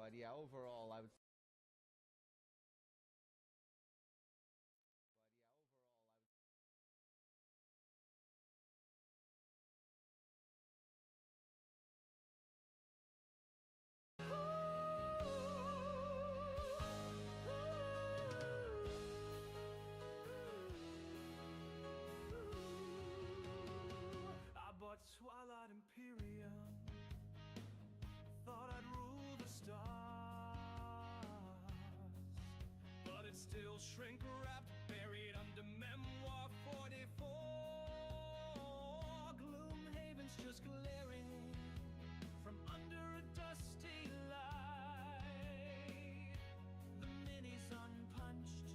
But yeah, overall, I would. I bought Twilight Imperium, thought I'd rule the stars, but it's still shrink-wrapped, buried under Memoir 44. Gloomhaven's just glaring from under a dusty light. The minis unpunched,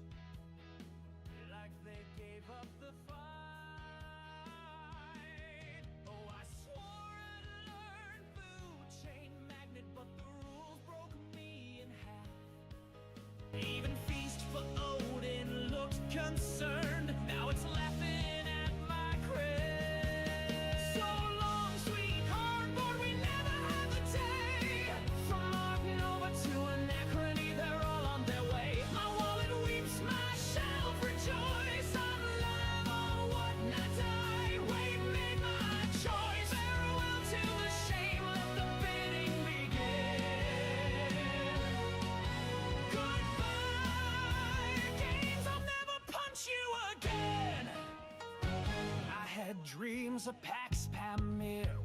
like they gave up the fight. Oh, I swore I'd learn food chain magnet, but the rules broke me in half. Even Feast for Odin looked concerned. Now it's laughing at my crib. So long, sweet cardboard, we never had the day. From Mark Nova to Anachrony, they're all on their way. My wallet weeps, my shelf rejoice. I'm alive, on what not die. Wait, made my choice. Farewell to the shame, let the bidding begin. Goodbye, games, I'll never punch you again. I had dreams of Pax Pamir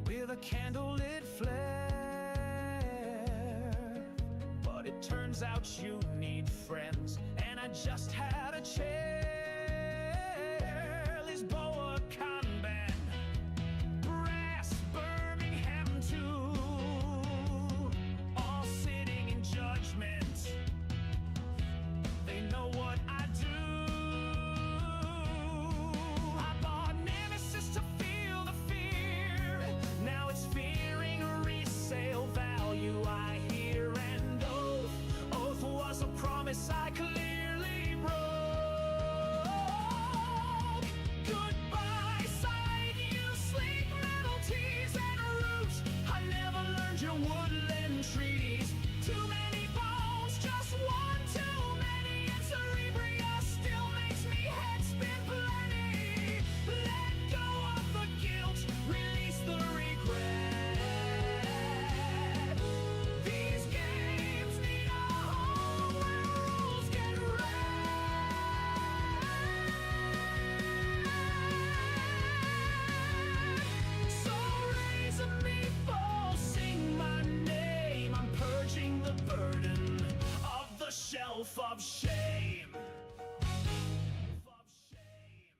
with a candlelit flare, but it turns out you need friends, and I just had a chair. Lisboa Kanban, Brass Birmingham too, all sitting in judgment. They know what I do. I bought Nemesis to feel the fear. Now it's fearing resale value. I hear and oath was a promise I clearly broke. Goodbye, side you sleep, metal teas and roots. I never learned your woodland treaties. Too many bones, just one too many. And Cerebria still makes me head spin plenty. Let go of the guilt, release the regret. These games need a home where rules get read. So raise a meatball, sing my name. I'm purging the burden of the shelf of shame. Of shame.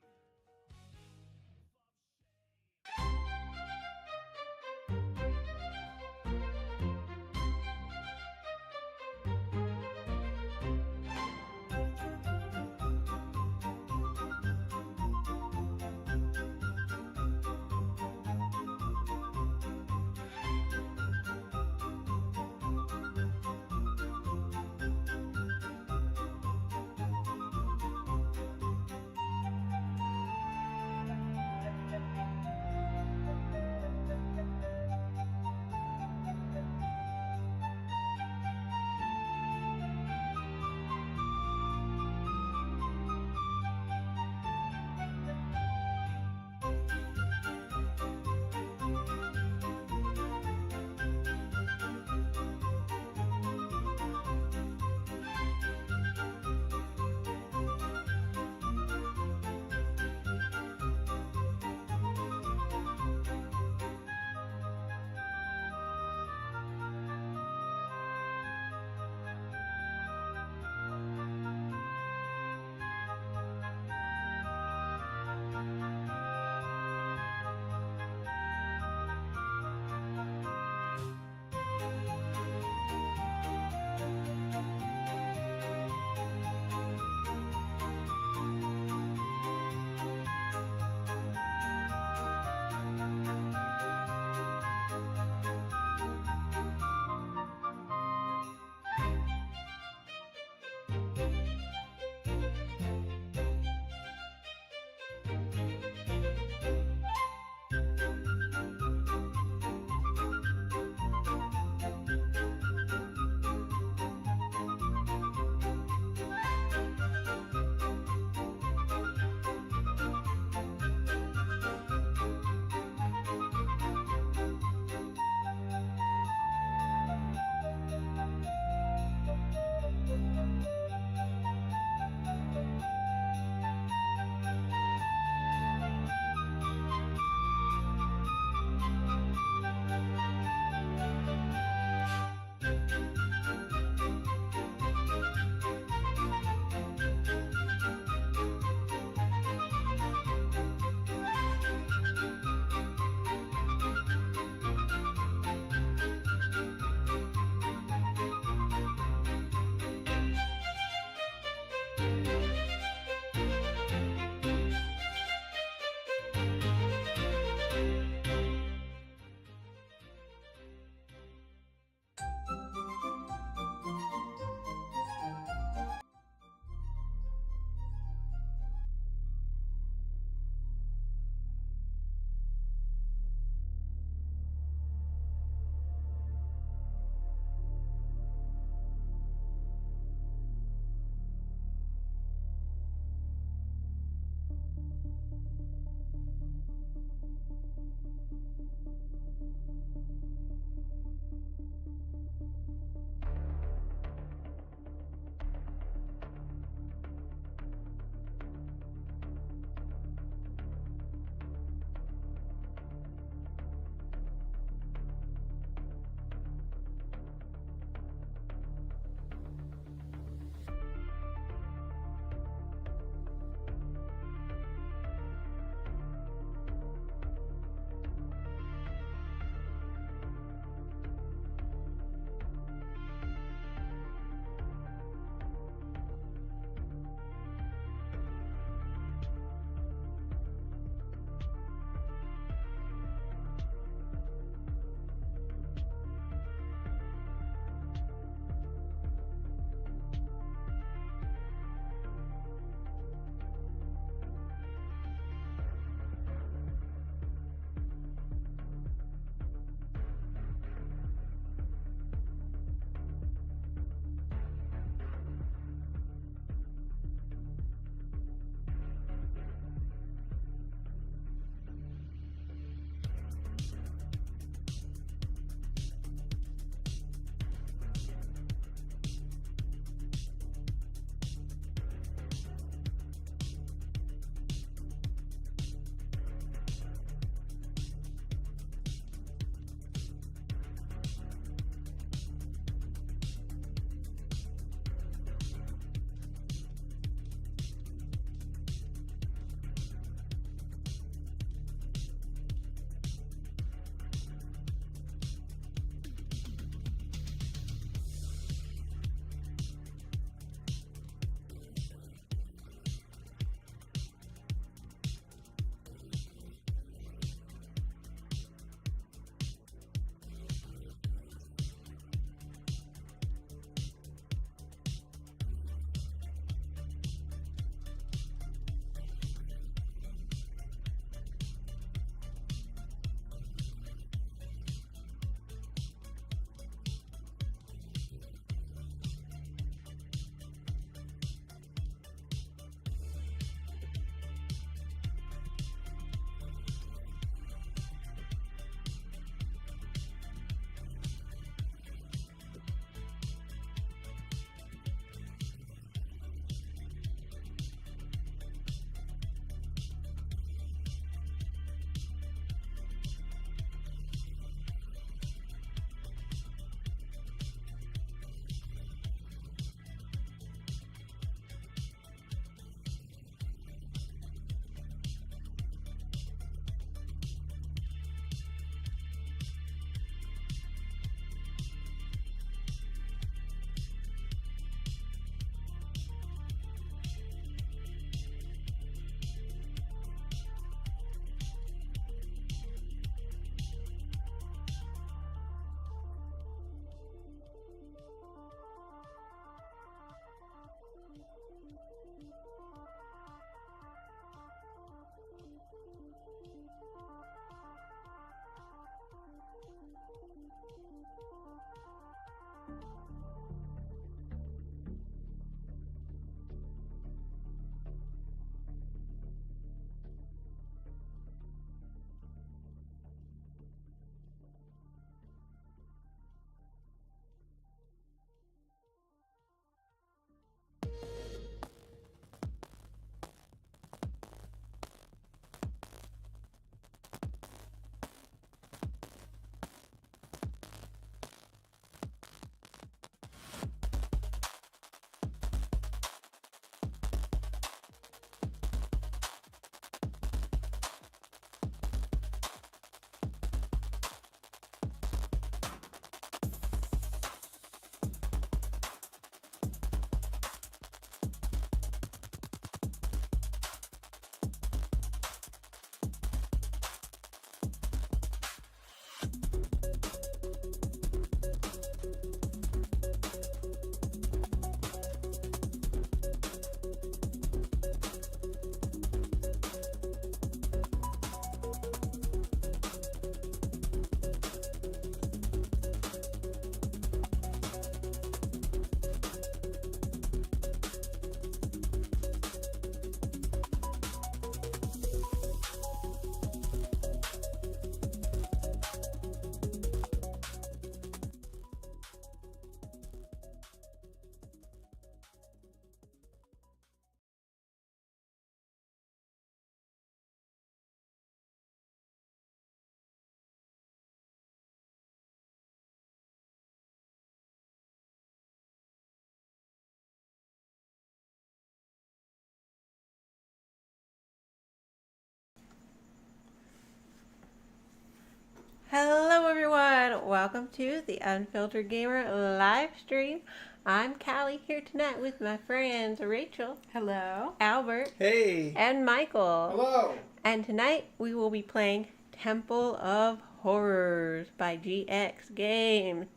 welcome to the Unfiltered Gamer live stream. I'm Callie here tonight with my friends Rachel. Hello. Albert. Hey. And Michael. Hello. And tonight we will be playing Temple of Horrors by GX Games.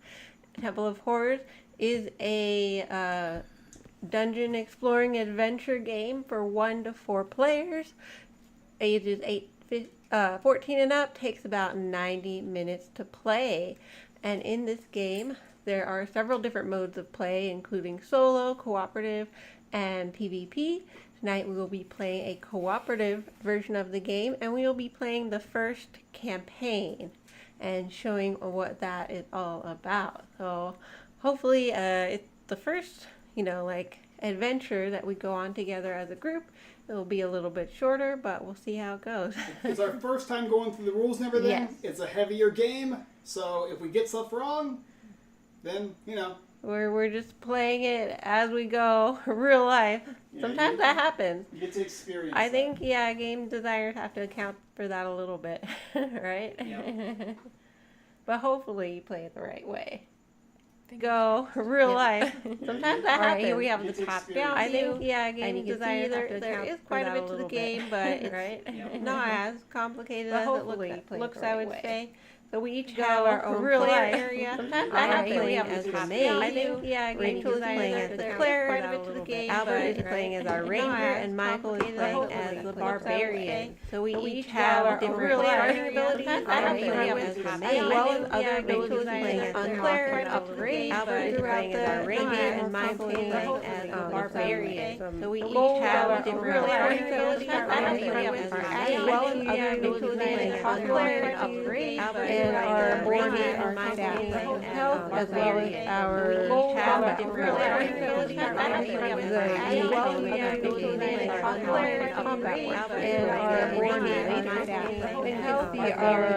Temple of Horrors is a dungeon exploring adventure game for 1 to 4 players. Ages 14 and up, takes about 90 minutes to play. And in this game, there are several different modes of play, including solo, cooperative, and PvP. Tonight we will be playing a cooperative version of the game, and we will be playing the first campaign and showing what that is all about. So hopefully it's the first, adventure that we go on together as a group. It'll be a little bit shorter, but we'll see how it goes. It's our first time going through the rules and everything. Yes. It's a heavier game, so if we get stuff wrong, then, We're just playing it as we go, real life. Yeah, Sometimes that happens. You get to experience I that. think, game designers have to account for that a little bit, right? Yep. But hopefully you play it the right way. Go real life. Sometimes that happens. Here we have the top down. I think, game designers have to account is for quite that a bit to the bit. game, but it's Yep. not as complicated But as it hopefully looks, play it the I right would way. say. So we each Go have our own real player life. area. Sometimes I that happens. am We have playing the as top the down. maid. I think, Rachel is playing as the cleric. quite a bit to the game, Albert is but playing as our not ranger, as and Michael is complicated playing as as the hopefully barbarian. So we each have have our different real life starting abilities. abilities. I have We playing have as the the top maid, down. as well as Yeah, other Rachel abilities is playing playing as as the the cleric cleric and and upgrade. upgrade. Albert is Throughout playing as our the ranger, night, and Michael is hopefully playing as the the barbarian. barbarian. So we each Gold have our different real life starting abilities. abilities. I have playing as our maid, as well as other abilities playing as the cleric and upgrade. Albert And our ranger our and Michael is staff. playing as as well as our Gold have our different real life starting abilities. I have playing as our maid, as well as other abilities playing as the cleric and upgrade. And our ranger and Michael is playing as healthy our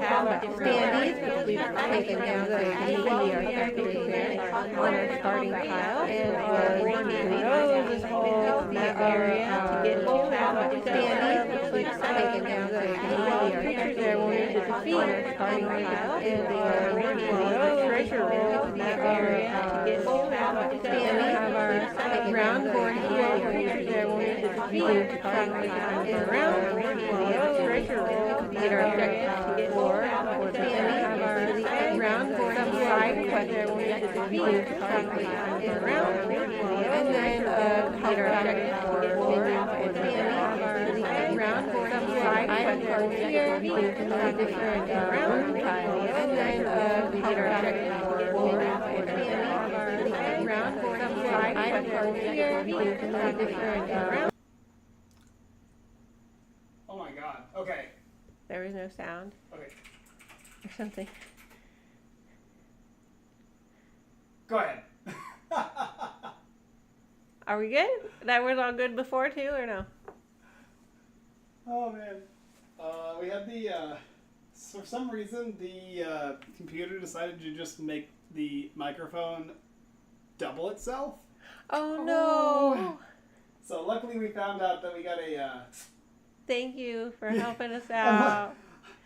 combat standees, which we've taken down to be our secondary there on our starting pile. And our ranger knows this whole area to get to our standees, which we've taken down to be our creatures there when we defeat our starting pile. And our ranger knows treasure room in that area to get to our standees. We have our round board here, creatures there when we defeat our starting pile. And round board knows treasure room to get our objective to get more. And we have our round board side quest there when we defeat our starting pile. And round board and then get our objective to get more. And we have our round board side quest there when we defeat our different round tiles. And then get our objective to get more. And we have our round board side quest there when we defeat our different round. Oh my god. Okay. There was no sound Okay. or something. Go ahead. Are we good? That was all good before too, or no? Oh man. We had the for some reason the computer decided to just make the microphone double itself. Oh no! So luckily we found out that we got a Thank you for helping us out.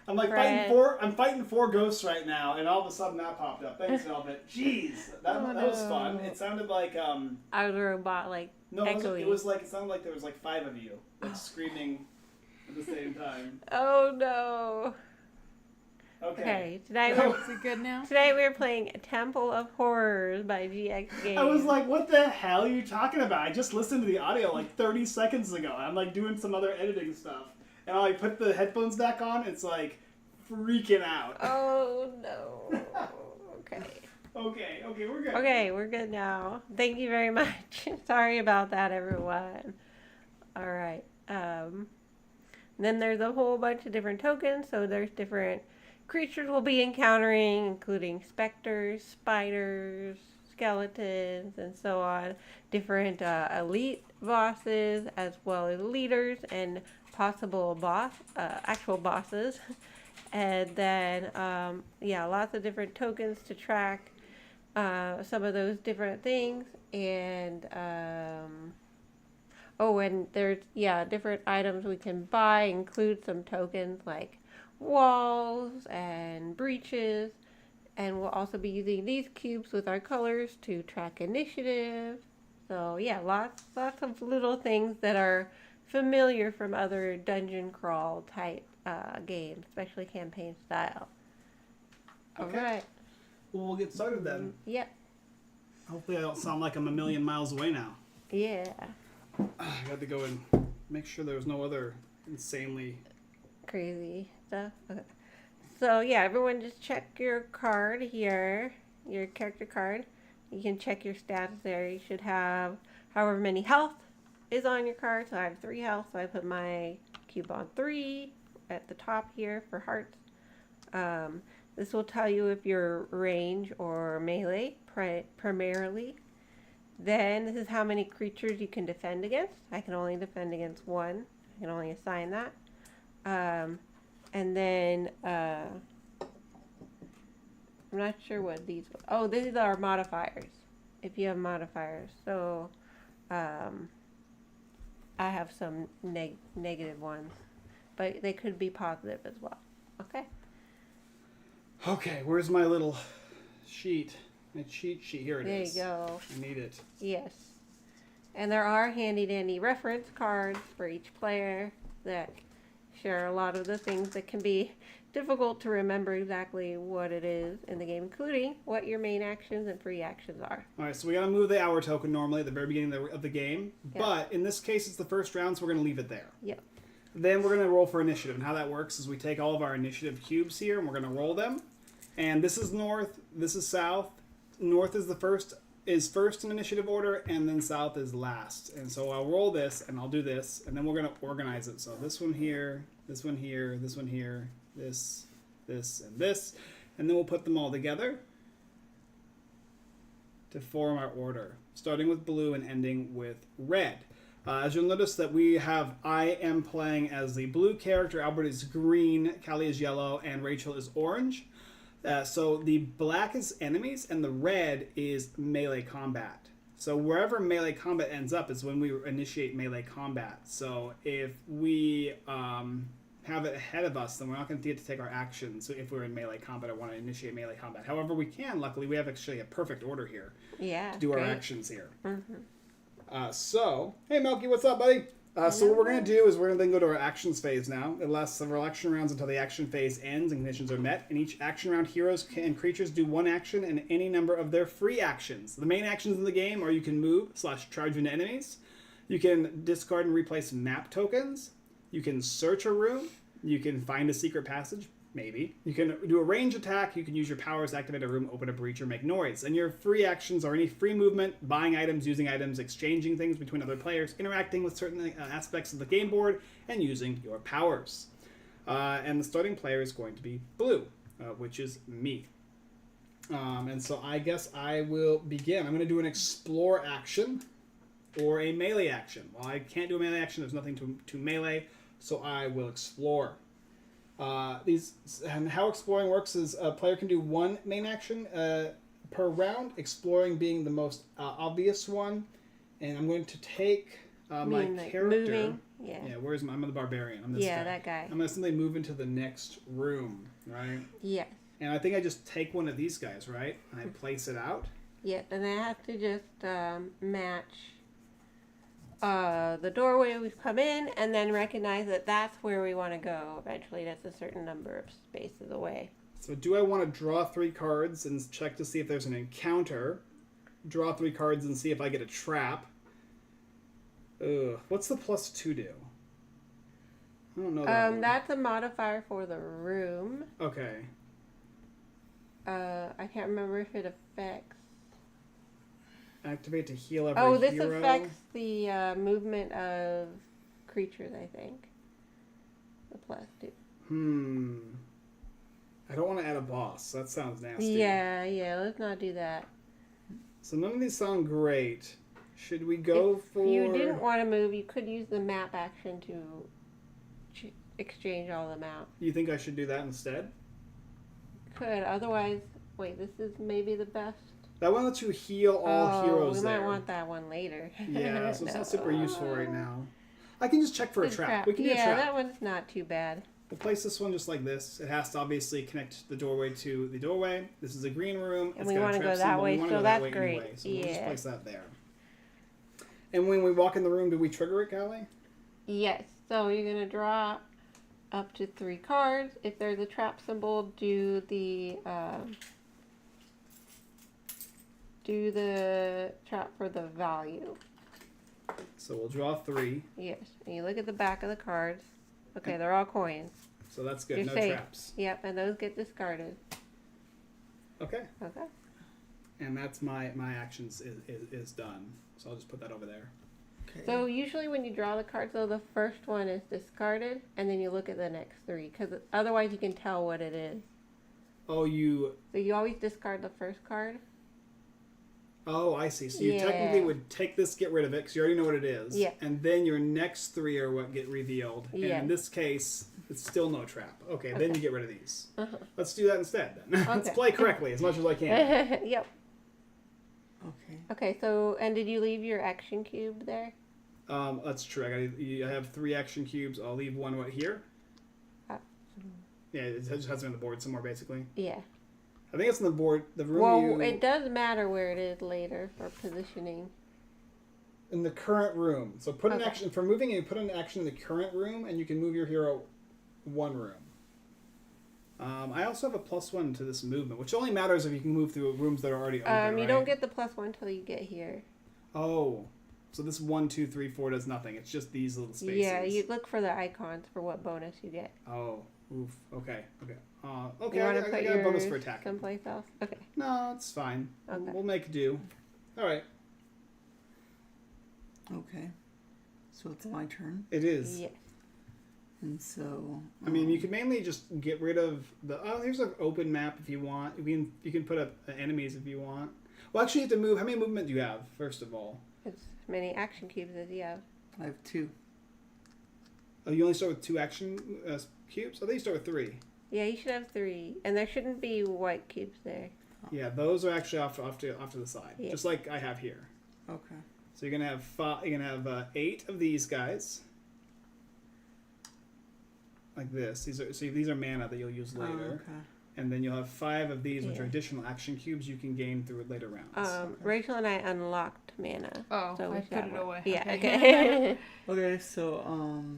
I'm like Fred. I'm fighting 4 ghosts right now, and all of a sudden that popped up. Thanks, Velvet. Jeez, that was fun. It sounded like I was a robot, like no, echoey. it sounded like there was like 5 of you like screaming at the same time. Oh no! Okay. Today Is it good now? we're playing Temple of Horrors by GX Games. I was like, what the hell are you talking about? I just listened to the audio like 30 seconds ago. I'm like doing some other editing stuff. And I put the headphones back on, it's like freaking out. Oh no! Okay. Okay, we're good. Okay, we're good now. Thank you very much. Sorry about that, everyone. All right. Then there's a whole bunch of different tokens. So there's different creatures we'll be encountering, including specters, spiders, skeletons, and so on. Different elite bosses, as well as leaders and possible actual bosses. And then, lots of different tokens to track some of those different things. And, and there's, different items we can buy, include some tokens like walls and breaches And we'll also be using these cubes with our colors to track initiative. So yeah, lots of little things that are familiar from other dungeon crawl type games, especially campaign style. Okay. All right. Well, we'll get started then. Yep. Hopefully I don't sound like I'm a million miles away now. Yeah. I got to go and make sure there's no other insanely... Crazy stuff. Okay. So yeah, everyone just check your card here, your character card. You can check your stats there. You should have however many health is on your card. So I have 3 health, so I put my cube on 3 at the top here for hearts. This will tell you if you're range or melee primarily. Then this is how many creatures you can defend against. I can only defend against 1. I can only assign that. And then, I'm not sure what these, oh, these are modifiers, if you have modifiers. So, I have some negative ones, but they could be positive as well. Okay. Okay, where's my little sheet? My cheat sheet. Here it is. There you go. I need it. Yes. And there are handy dandy reference cards for each player that share a lot of the things that can be difficult to remember exactly what it is in the game, including what your main actions and free actions are. All right, so we got to move the hour token normally at the very beginning of the game. Yep. But in this case, it's the first round, so we're going to leave it there. Yep. Then we're going to roll for initiative. And how that works is we take all of our initiative cubes here, and we're going to roll them. And this is north, this is south. North is first in initiative order, and then south is last. And so I'll roll this, and I'll do this, and then we're going to organize it. So this one here, this one here, this one here, this, and this. And then we'll put them all together to form our order, starting with blue and ending with red. As you'll notice that I am playing as the blue character, Albert is green, Callie is yellow, and Rachel is orange. So the black is enemies, and the red is melee combat. So wherever melee combat ends up is when we initiate melee combat. So if we have it ahead of us, then we're not going to get to take our actions. So if we're in melee combat, I want to initiate melee combat. However, we can. Luckily, we have actually a perfect order here to do our actions here. Mm-hmm. So, hey Melky, what's up, buddy? So what we're going to do is we're going to then go to our actions phase now. It lasts several action rounds until the action phase ends and conditions are met. In each action round, heroes and creatures do 1 action and any number of their free actions. The main actions in the game are you can move / charge into enemies. You can discard and replace map tokens. You can search a room. You can find a secret passage. Maybe. You can do a range attack. You can use your powers to activate a room, open a breach, or make noise. And your free actions are any free movement, buying items, using items, exchanging things between other players, interacting with certain aspects of the game board, and using your powers. And the starting player is going to be blue, which is me. And so I guess I will begin. I'm going to do an explore action or a melee action. Well, I can't do a melee action. There's nothing to melee, so I will explore. And how exploring works is a player can do 1 main action per round, exploring being the most obvious one. And I'm going to take my character. Moving? Yeah. Yeah, I'm the barbarian. I'm this guy. That guy. I'm going to simply move into the next room, right? Yes. And I think I just take one of these guys, right? And I place it out. Yeah, and I have to just match the doorway we've come in, and then recognize that that's where we want to go. Eventually, that's a certain number of spaces away. So do I want to draw 3 cards and check to see if there's an encounter? Draw 3 cards and see if I get a trap. What's the +2 do? I don't know. That's a modifier for the room. Okay. I can't remember if it affects. Activate to heal every hero. This affects the movement of creatures, I think. The +2. I don't want to add a boss. That sounds nasty. Yeah, let's not do that. So none of these sound great. Should we go for... If you didn't want to move, you could use the map action to exchange all them out. You think I should do that instead? Could. Otherwise, wait, this is maybe the best. That one lets you heal all heroes we there. might want that one later. Yeah, so it's not super useful right now. I can just check for a trap. We can do a trap. Yeah, that one's not too bad. We'll place this one just like this. It has to obviously connect the doorway to the doorway. This is a green room. And It's we got a wanna trap go that symbol. We way, wanna so go that that's way great. anyway, so we'll just Yeah. place that there. And when we walk in the room, do we trigger it, Callie? Yes. So you're gonna draw up to 3 cards. If there's a trap symbol, do the trap for the value. So we'll draw 3. Yes. And you look at the back of the cards. Okay, they're all coins. So that's good. You're No safe. traps. Yep, and those get discarded. Okay. Okay. And that's my actions is done. So I'll just put that over there. Okay. So usually when you draw the cards, though, the first one is discarded, and then you look at the next 3, because otherwise you can tell what it is. Oh, So you always discard the first card. Oh, I see. So you Yeah. technically would take this, get rid of it, because you already know what it is. Yeah. And then your next 3 are what get revealed. And Yeah. in this case, it's still no trap. Okay, then you get rid of these. Uh-huh. Let's do that instead, then. Let's Okay. play correctly as much as I can. Yep. Okay. Okay, so, and did you leave your action cube there? That's true. I have 3 action cubes. I'll leave one right here. Yeah, it just has to be on the board somewhere, basically. Yeah. I think it's on the board. The room Well, it does matter where it is later for positioning. in the current room. So put an Okay. action for moving, and put an action in the current room, and you can move your hero 1 room. I also have a +1 to this movement, which only matters if you can move through rooms that are already open. You right? don't get the +1 until you get here. Oh, so this 1, 2, 3, 4 does nothing. It's just these little spaces. Yeah, you look for the icons for what bonus you get. Oh, oof. Okay. Okay. You I want to put got a bonus for yours attacking. someplace else? Okay. No, it's fine. Okay. We'll make do. All right. Okay. So it's my turn. It is. Yes. And so. I mean, you can mainly just get rid of the. Oh, here's an open map if you want. You can put up enemies if you want. Well, actually, you have to move. How many movement do you have? First of all. It's as many action cubes as you have. I have 2. Oh, you only start with 2 action cubes. I think you start with 3. Yeah, you should have 3, and there shouldn't be white cubes there. Yeah, those are actually off to the side, Yeah. just like I have here. Okay. So you're gonna have 5. You're gonna have 8 of these guys, like this. These are mana that you'll use later, okay. and then you'll have 5 of these, which are Yeah. additional action cubes you can gain through later rounds. Rachel and I unlocked mana. Oh, So I we put got it one. away. Yeah, Okay. okay. Okay, so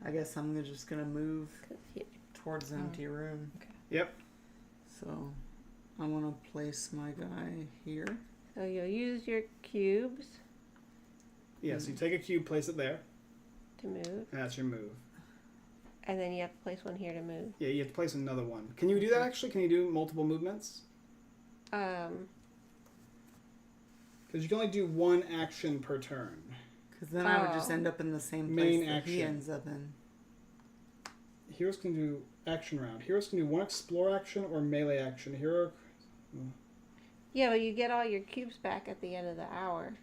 I guess I'm just gonna move towards the empty room. Yep. So I want to place my guy here. So you'll use your cubes Yeah. So you take a cube, place it there, to move, and that's your move. and then you have to place one here to move. Yeah, you have to place another one. Can you do that actually? Can you do multiple movements? Because you can only do 1 action per turn. Because then I would just Oh. end up in the same Main place that he action. ends up in. Heroes can do action round. Heroes can do 1 explore action or melee action. Hero. Yeah, but you get all your cubes back at the end of the hour.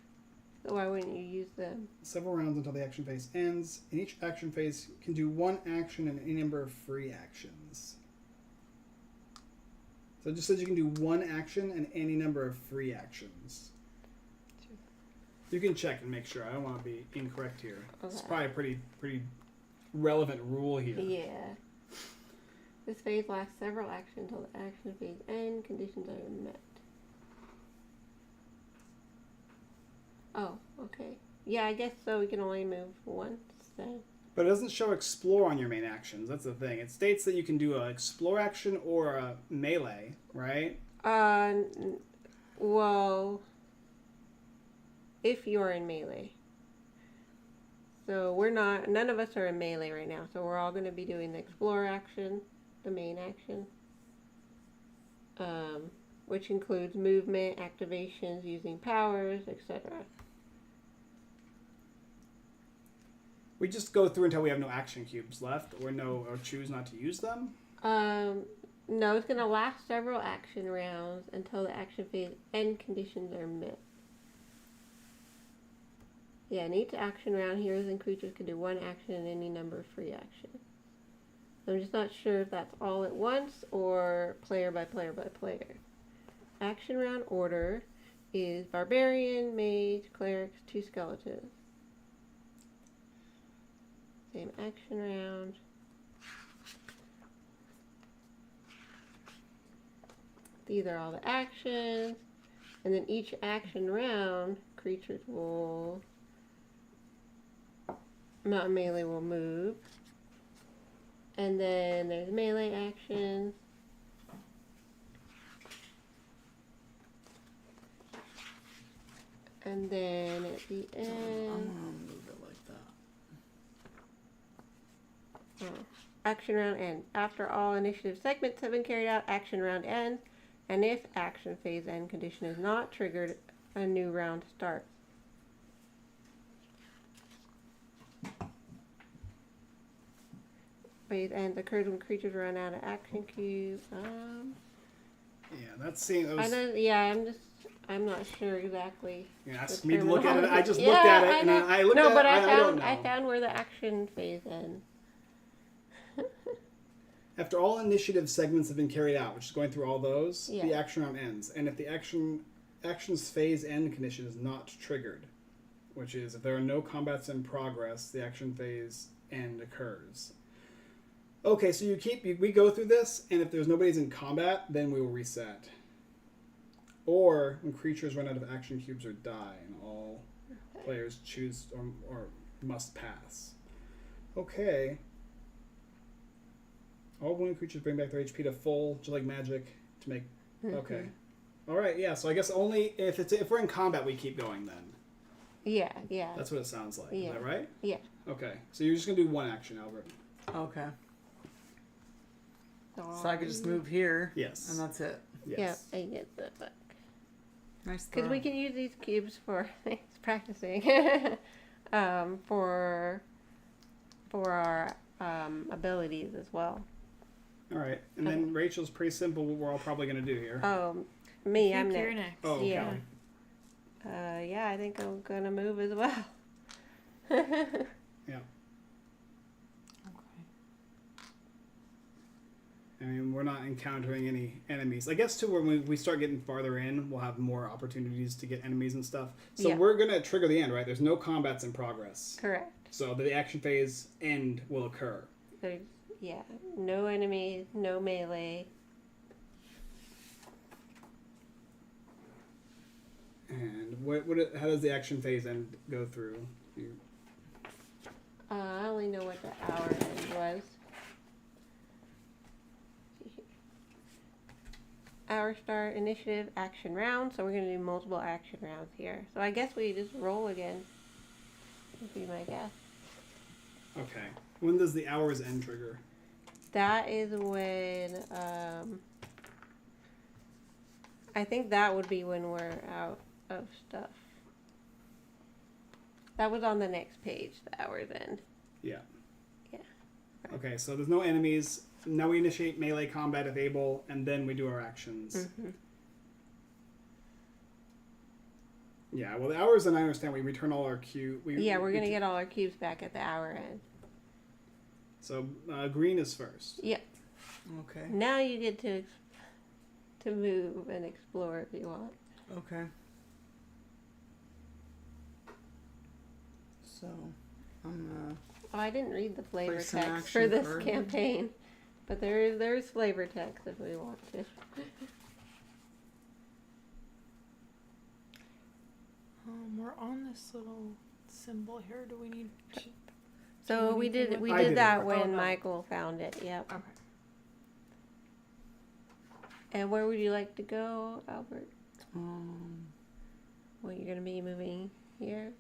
So why wouldn't you use them? Several rounds until the action phase ends. In each action phase, can do 1 action and any number of free actions. So it just says you can do 1 action and any number of free actions. You can check and make sure. I don't want to be incorrect here. It's Okay. probably a pretty relevant rule here. Yeah. This phase lasts several actions until the action phase end. Conditions are met. Oh, okay. Yeah, I guess so. We can only move once then. But it doesn't show explore on your main actions. That's the thing. It states that you can do an explore action or a melee, right? Well, if you're in melee. So none of us are in melee right now. So we're all going to be doing the explore action, the main action, which includes movement, activations, using powers, etc. We just go through until we have no action cubes left, or choose not to use them. No, it's going to last several action rounds until the action phase end conditions are met. Yeah, in each action round, heroes and creatures can do 1 action and any number of free actions. So I'm just not sure if that's all at once or player by player by player. Action round order is Barbarian, Mage, Clerics, 2 Skeletons. Same action round. These are all the actions. And then each action round, creatures will, not melee will move. And then there's melee actions. And then at the I'm end, gonna move it like that. action round ends. After all initiative segments have been carried out, action round ends. And if action phase end condition is not triggered, a new round starts. Phase ends occurs when creatures run out of action cubes. Yeah, that's seeing I those. don't. Yeah, I'm not sure exactly. You're the asking me to look at it. I just terminology. looked at it I and know. I looked no, at but it. I don't know. I found where the action phase ends. After all initiative segments have been carried out, which is going through all those, Yeah. the action round ends. And if the action's phase end condition is not triggered, which is if there are no combats in progress, the action phase end occurs. Okay, so we go through this, and if there's nobody's in combat, then we will reset. Or when creatures run out of action cubes or die, and all players choose or must pass. Okay. All wounded creatures bring back their HP to full, just like magic, to make. Okay. All right. Yeah. So I guess only if we're in combat, we keep going then. Yeah, yeah. That's what it sounds like. Yeah. Is that right? Yeah. Okay. So you're just gonna do one action, Albert. Okay. So I could just move here. Yes. And that's it. Yes. Yeah, I get that back. Nice. Because we can use these cubes for practicing, for our abilities as well. All right. And then Rachel's pretty simple. What we're all probably gonna do here. Me, I I'm think you're next. next. Oh, okay. Yeah. Yeah, I think I'm gonna move as well. Yeah. Okay. I mean, we're not encountering any enemies. I guess too, when we start getting farther in, we'll have more opportunities to get enemies and stuff. So Yeah. we're gonna trigger the end, right? There's no combats in progress. Correct. So the action phase end will occur. There's no enemies, no melee. And how does the action phase end go through? I only know what the hour end was. Hour start, initiative, action round. So we're going to do multiple action rounds here. So I guess we just roll again. Would be my guess. Okay. When does the hours end trigger? That is when, I think that would be when we're out of stuff. That was on the next page, the hours end. Yeah. Yeah. Okay, so there's no enemies. Now we initiate melee combat if able, and then we do our actions. Mm-hmm. Yeah, well, the hours, then I understand. We return all our cube. We're going to get all our cubes back at the hour end. So green is first. Yep. Okay. Now you get to move and explore if you want. Okay. So, I'm Oh, I didn't read the flavor Place an text for action this card. campaign, but there's flavor text if we want to. We're on this little symbol here. Do we need to? So do we anything did with I did that it. that Oh, when no. Michael found it. Yep. Okay. And where would you like to go, Albert? um Well, you're gonna be moving here.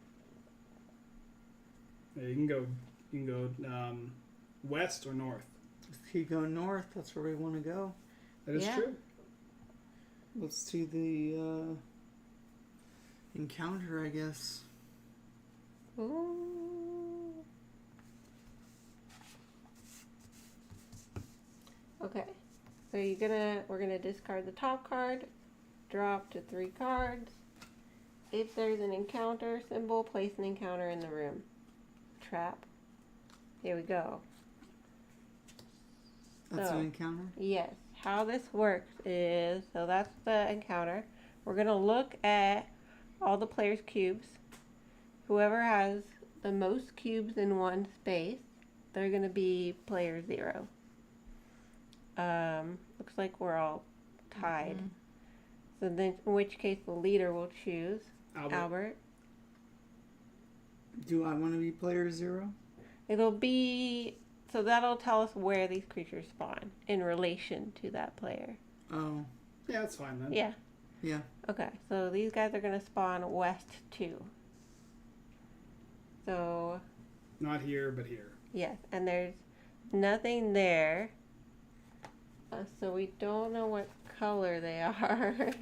Yeah, you can go west or north. keep going north. That's where we want to go. That is Yeah. true. Let's do the encounter, I guess. Ooh. Okay. So we're gonna discard the top card, drop to 3 cards. If there's an encounter symbol, place an encounter in the room. Trap. Here we go. That's So, an encounter. yes. How this works is, so that's the encounter. We're gonna look at all the players' cubes. Whoever has the most cubes in one space they're gonna be player 0. Looks like we're all tied. Mhm. So then, in which case, the leader will choose Albert. Albert. Do I want to be player 0? It'll be so that'll tell us where these creatures spawn in relation to that player. Oh, Yeah, that's fine then. Yeah. yeah. Okay. So these guys are gonna spawn west 2. So Not here, but here. yes, and there's nothing there. So we don't know what color they are.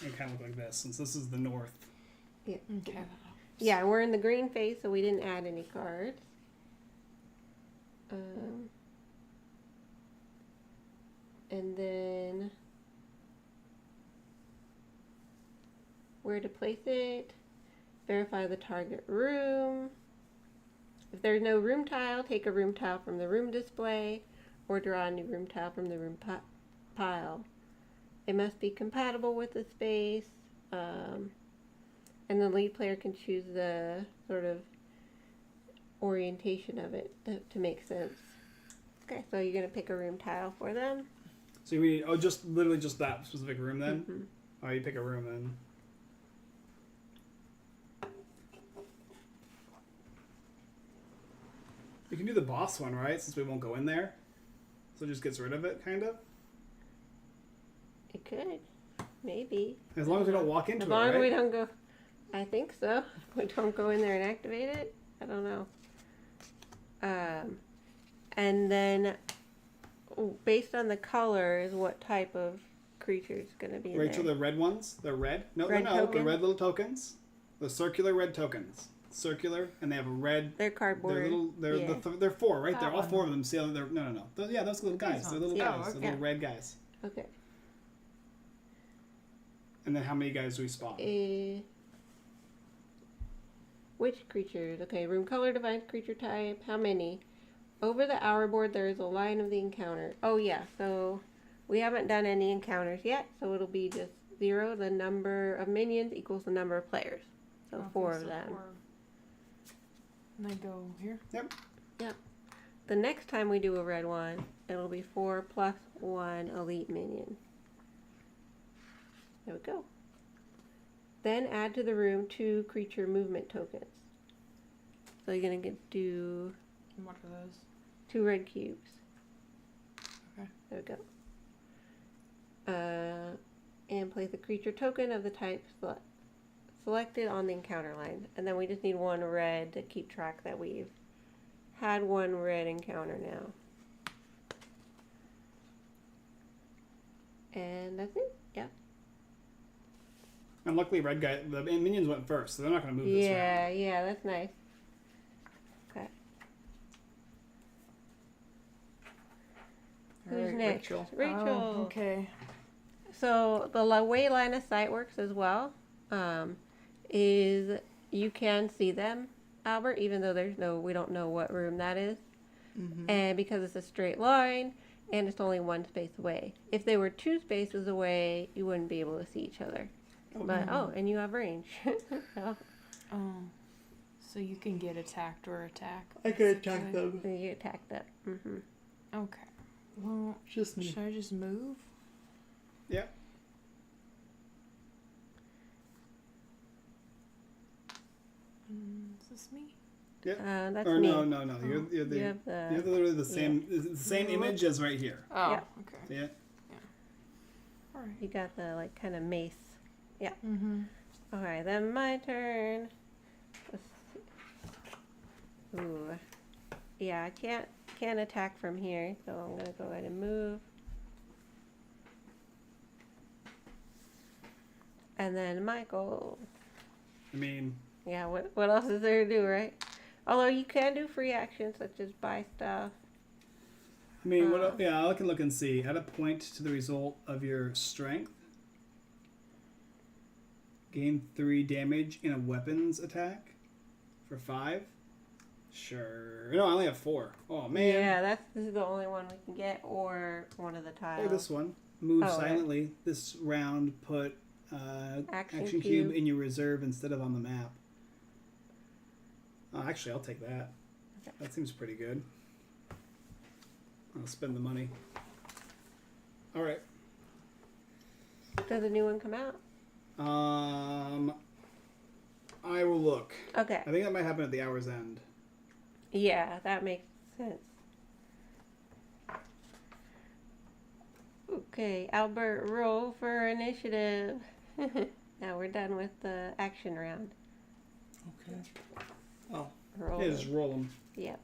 It kind of look like this, since this is the north. Okay. Yeah, we're in the green phase, so we didn't add any cards. And then where to place it, verify the target room. If there's no room tile, take a room tile from the room display or draw a new room tile from the room pile. It must be compatible with the space, and the lead player can choose the sort of orientation of it to make sense. Okay, so you're going to pick a room tile for them. So you mean, just literally just that specific room then? Mhm. Oh, you pick a room then. You can do the boss one, right? Since we won't go in there. So it just gets rid of it, kind of? It could. Maybe. As long as we don't walk into As it, long as right? we don't go. I think so. We don't go in there and activate it. I don't know. And then, based on the colors, what type of creature is going to be in Rachel, there? the red ones? They're red? No, Red the tokens? red little tokens. The circular red tokens. Circular, and they have a red... They're cardboard. They're little. They're yeah. they're 4, right? That They're all one. 4 of them. See how they're no. Yeah, those little guys. These They're ones. little Yeah. guys. They're Yeah. little red guys. Okay. And then how many guys do we spawn? Which creatures? Okay, room color defines creature type. How many? Over the hour board, there is a line of the encounter. Oh, yeah. So we haven't done any encounters yet. So it'll be just 0. The number of minions equals the number of players. So Okay, 4 of so them. 4. And I go here. The next time we do a red one, it'll be 4 plus 1 elite minion. There we go. Then add to the room 2 creature movement tokens. So you're gonna do And what are those? 2 red cubes. Okay. There we go. And place a creature token of the type selected on the encounter line. And then we just need 1 red to keep track that we've had 1 red encounter now. And that's it. Yeah. And luckily, red guy, the minions went first, so they're not going to move this round. Yeah, that's nice. Okay. Who's Alright, next? Rachel. Rachel. Oh, okay. So the way line of sight works as well is you can see them, Albert, even though we don't know what room that is, and because it's a straight line and it's only 1 space away. If they were 2 spaces away, you wouldn't be able to see each other. And you have range. So Oh. So you can get attacked or attack. I can attack basically. them. you attack that. Okay. Well, Just me. should I just move? Yeah. Is this me? That's Or me. no. You're You the have you're literally the same. It's the same image as right here. Oh, Yeah. okay. See it? All right. You got the kind of mace. Mm-hmm. Alright, then my turn. Let's see. Ooh. Yeah, I can't attack from here, so I'm gonna go ahead and move. And then Michael. I mean, Yeah, what else is there to do, right? Although you can do free actions such as buy stuff. I can look and see. Add a point to the result of your strength. Gain 3 damage in a weapons attack for 5. Sure. No, I only have 4. Oh man. Yeah, this is the only one we can get, or one of the tiles. Or this one. Move Oh, right. silently. This round, put Action action cube. cube in your reserve instead of on the map. Oh, actually, I'll take that. Okay. That seems pretty good. I'll spend the money. All right. Does the new one come out? I will look. Okay. I think that might happen at the hour's end. Yeah, that makes sense. Okay, Albert, roll for initiative. Now we're done with the action round. Okay. Oh, Roll. Yeah, just roll them. Yep.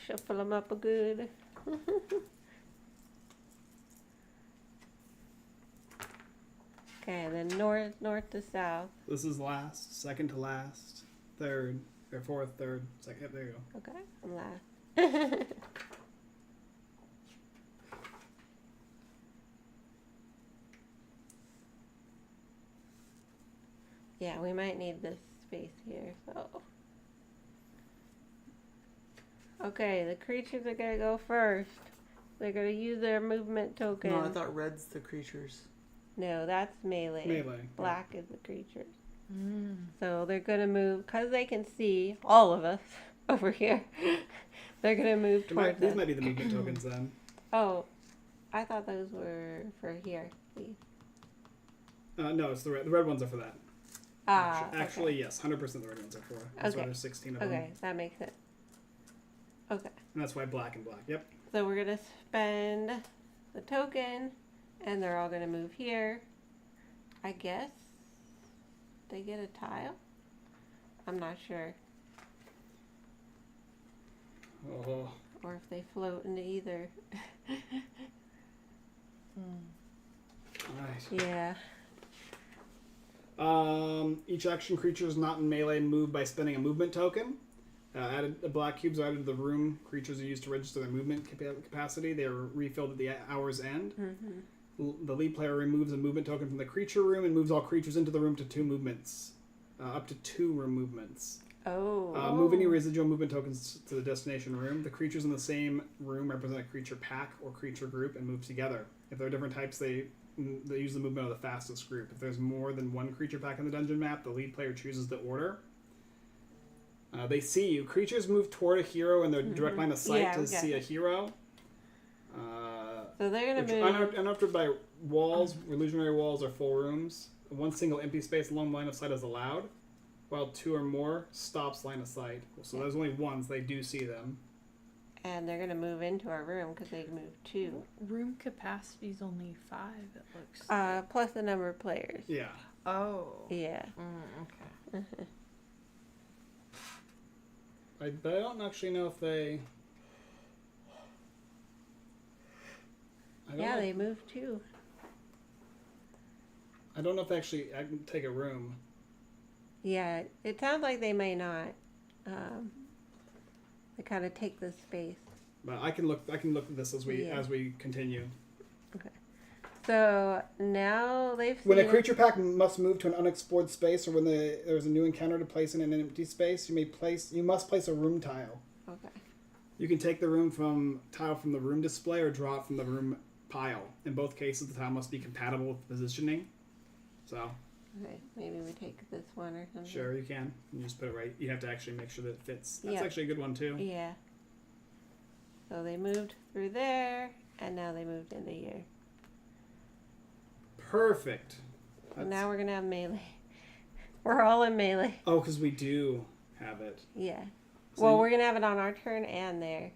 Shuffle them up a good. Okay, then north to south. This is last, second to last, third, or fourth, third, second. Yep, there you go. Okay, I'm last. Yeah, we might need this space here, so. Okay, the creatures are gonna go first. They're gonna use their movement token. no, I thought red's the creatures. No, that's melee. Melee. Black is the creatures. Mm. So they're gonna move, because they can see all of us over here. They're gonna move towards These us. might be the movement tokens then. Oh, I thought those were for here, please. No, it's the red. The red ones are for that. Ah, Actually, yes, 100% the red ones are for. That's why Okay. there's 16 of okay. them. Okay, that makes sense. Okay, And that's why black and black. Yep. so we're gonna spend the token, and they're all gonna move here. I guess they get a tile. I'm not sure, Oh, or if they float into either. alright. Yeah. Each action creature is not in melee move by spending a movement token. Added the black cubes are added to the room. Creatures are used to register their movement capacity. They are refilled at the hour's end. Mm-hmm. The lead player removes a movement token from the creature room and moves all creatures into the room to 2 movements. Up to 2 room movements. Oh. Move any residual movement tokens to the destination room. The creatures in the same room represent a creature pack or creature group and move together. If there are different types, they use the movement of the fastest group. If there's more than one creature pack in the dungeon map, the lead player chooses the order. They see you. Creatures move toward a hero in their direct line of sight Yeah, to we got see a it. hero. So they're gonna Which move. uninterrupted by walls, illusionary walls, or full rooms. One single empty space along line of sight is allowed, while 2 or more stops line of sight. So there's only ones, they do see them. And they're gonna move into our room because they moved 2. Room capacity's only 5, it looks. Plus the number of players. Yeah. Oh. Yeah. Okay. But I don't actually know if they... Yeah, they moved 2. I don't know if they actually take a room. Yeah, it sounds like they may not. They kind of take the space. But I can look at this as we Yeah. continue. So now they've seen When a it. creature pack must move to an unexplored space, or when there's a new encounter to place in an empty space, you must place a room tile. Okay. You can take the tile from the room display or draw it from the room pile. In both cases, the tile must be compatible with positioning. So, Okay. Maybe we take this one or something. sure, you can. You just put it right. You have to actually make sure that it fits. That's Yeah. actually a good one, too. Yeah. So they moved through there, and now they moved into here. Perfect. So now we're gonna have melee. We're all in melee. Oh, because we do have it. Yeah. So Well, you- we're gonna have it on our turn and there.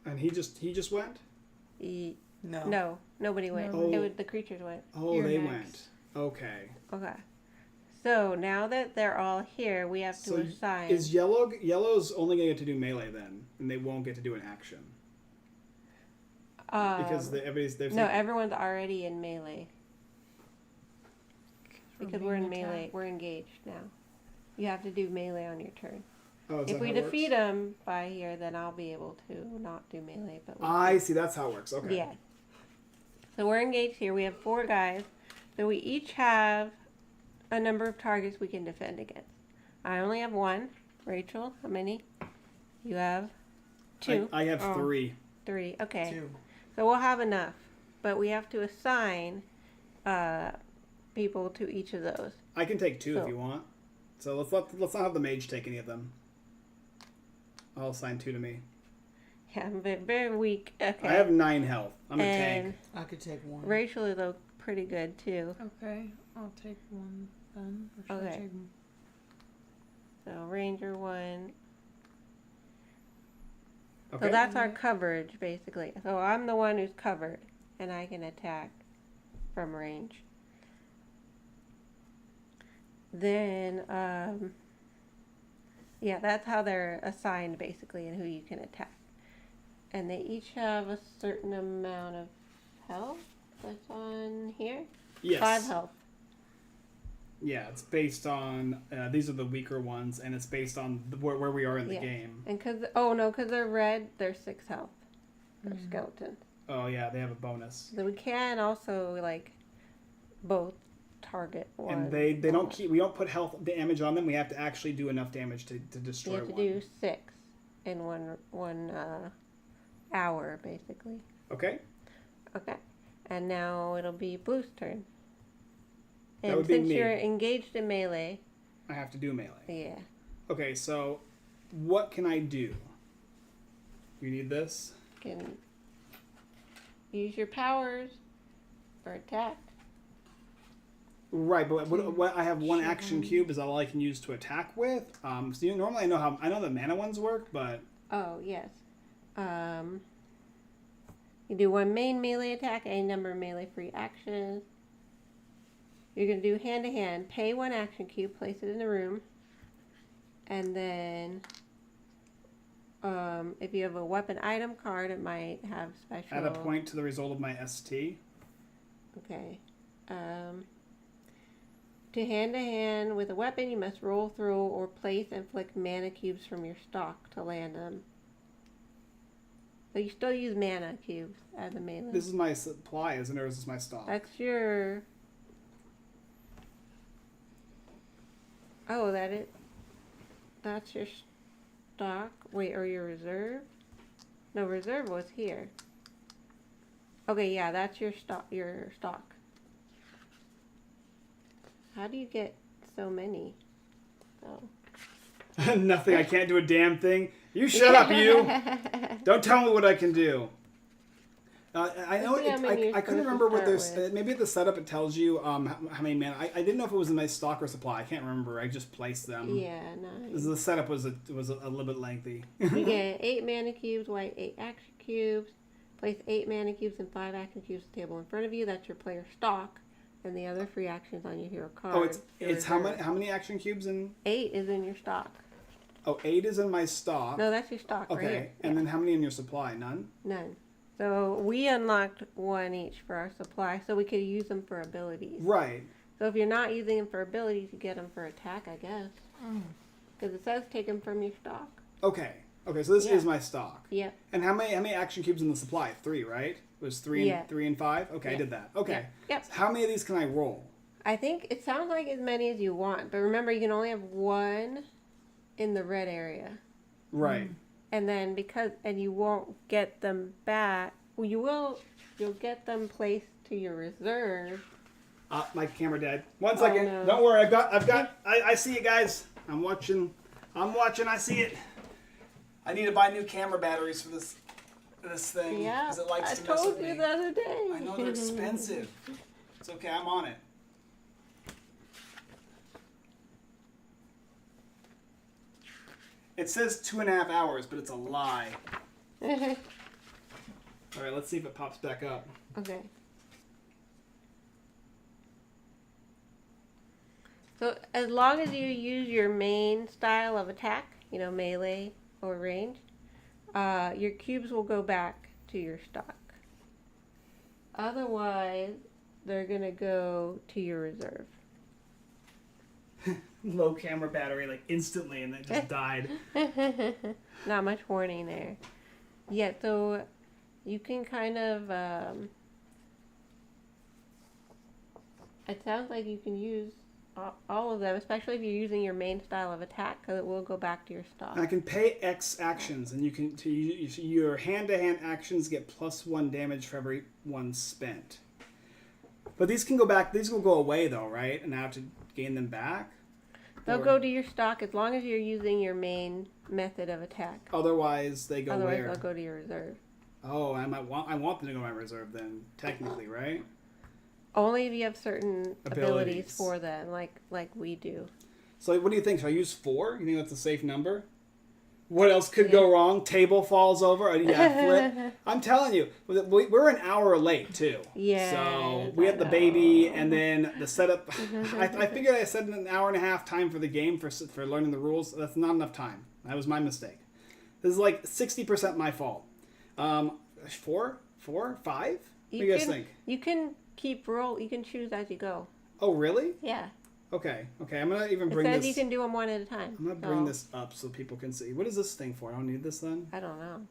And he just went? No. No, nobody went. No. It was the creatures went. Oh, You're they next. went. Okay. Okay. So now that they're all here, we have to So assign. is yellow's only going to get to do melee then, and they won't get to do an action because no, everyone's already in melee because we're in being melee. attacked. We're engaged now. You have to do melee on your turn. Oh, is If that we how it defeat works? them by here, then I'll be able to not do melee. But we I see. That's how it works. Okay. Yeah. So we're engaged here. We have 4 guys. So we each have a number of targets we can defend against. I only have 1. Rachel, how many? You have 2. I have Oh. 3. 3. Okay. 2. So we'll have enough, but we have to assign people to each of those. I can take 2 if So- you want. So let's not have the mage take any of them. I'll assign 2 to me. Yeah, I'm very weak. Okay. I have 9 health. I'm a and tank. I could take 1. Rachel is pretty good too. Okay, I'll take 1 then. Or should I Okay. take So Ranger 1. Okay. So that's our coverage basically. So I'm the one who's covered, and I can attack from range. Then, yeah, that's how they're assigned basically, and who you can attack. And they each have a certain amount of health. That's on here. Yes. 5 health. Yeah, it's based on these are the weaker ones, and it's based on where we are in the Yeah. game. And because they're red, they're 6 health. They're skeletons. Oh yeah, they have a bonus. So we can also both target one. And they don't keep. We don't put health damage on them. We have to actually do enough damage to destroy You have to one. do 6 in one hour, basically. Okay. Okay. And now it'll be Blue's turn. That And would be since me. you're engaged in melee, I have to do melee. yeah. Okay, so what can I do? You need this. Can use your powers for attack. Right, but what I have one action cube is all I can use to attack with. So normally I know the mana ones work, but Oh, yes. You do 1 main melee attack, any number of melee free actions. You're going to do hand to hand. Pay 1 action cube, place it in the room. And then, if you have a weapon item card, it might have special. add a point to the result of my ST. Okay. To hand with a weapon, you must roll through or place and flick mana cubes from your stock to land them. So you still use mana cubes as a melee. This is my supply, isn't it, or is this my stock? That's your. Oh, that's your stock. Wait, or your reserve? No, reserve was here. Okay, yeah, that's your stock. Your stock. How do you get so many? Oh. Nothing. I can't do a damn thing. You shut up, you. Don't tell me what I can do. I know. see how many you're I couldn't supposed to remember what start there's. with. Maybe at the setup it tells you how many mana. I didn't know if it was in my stock or supply. I can't remember. I just placed them. Yeah, nice. The setup was a little bit lengthy. You get 8 mana cubes, white 8 action cubes. Place 8 mana cubes and 5 action cubes on the table in front of you. That's your player stock. And the other free actions on your hero card. Oh, your it's how reserve. many action cubes in? 8 is in your stock. Oh, 8 is in my stock. No, that's your stock right Okay, here. and Yeah. then how many in your supply? None. None. So we unlocked 1 each for our supply, so we could use them for abilities. Right. So if you're not using them for abilities, you get them for attack, I guess. Because it says take them from your stock. Okay. Okay. So this Yeah. is my stock. Yep. And how many action cubes in the supply? 3, right? It was 3 Yeah. and 3 and 5. Okay, I Yeah. did that. Okay. Yep. Yep. So how many of these can I roll? I think it sounds like as many as you want, but remember you can only have 1 in the red area. Right. And then and you won't get them back. Well, you'll get them placed to your reserve. My camera dead. One second. no. Don't worry. I see it, guys. I'm watching. I see it. I need to buy new camera batteries for this thing. Yeah, Because it likes I to mess told with you me. the other day. I know they're expensive. It's okay. I'm on it. It says 2.5 hours, but it's a lie. All right, let's see if it pops back up. Okay. So as long as you use your main style of attack, melee or range, your cubes will go back to your stock. Otherwise, they're gonna go to your reserve. Low camera battery, like instantly, and it just died. Not much warning there. Yeah, so you can kind of, it sounds like you can use all of them, especially if you're using your main style of attack, because it will go back to your stock. I can pay X actions, and you can your hand-to-hand actions get +1 damage for every one spent. But these can go back. These will go away though, right? And I have to gain them back. They'll go to your stock as long as you're using your main method of attack. Otherwise, they go Otherwise, where? they'll go to your reserve. Oh, I want them to go to my reserve then, technically, right? Only if you have certain abilities Abilities. for them, like we do. So what do you think? Should I use 4? You think that's a safe number? What else could go wrong? Table falls over. Flip. I'm telling you, we're an hour late too. Yeah. So we had the baby, and then the setup. I figured I said an hour and a half time for the game for learning the rules. That's not enough time. That was my mistake. This is like 60% my fault. 4, 5. What do you guys think? You can keep roll. You can choose as you go. Oh really? Yeah. Okay. I'm gonna even It bring says this. you can do them one at a time. I'm gonna bring this up so people can see. What is this thing for? I don't need this then. I don't know.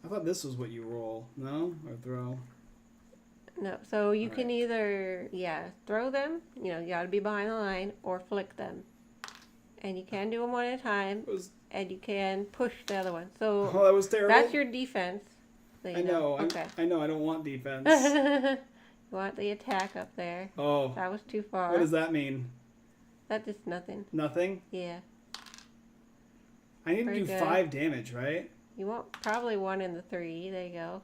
I thought this was what you roll. No? Or throw? No. So you All can right. either throw them. You got to be behind the line, or flick them. And you can do them one at a time, and you can push the other one. So Oh, that was terrible. that's your defense. So you I know. Okay. I know. I don't want defense. You want the attack up there. Oh. That was too far. What does that mean? That's just nothing. Nothing? Yeah. I need to Very do good. 5 damage, right? You want probably 1 in the 3. There you go.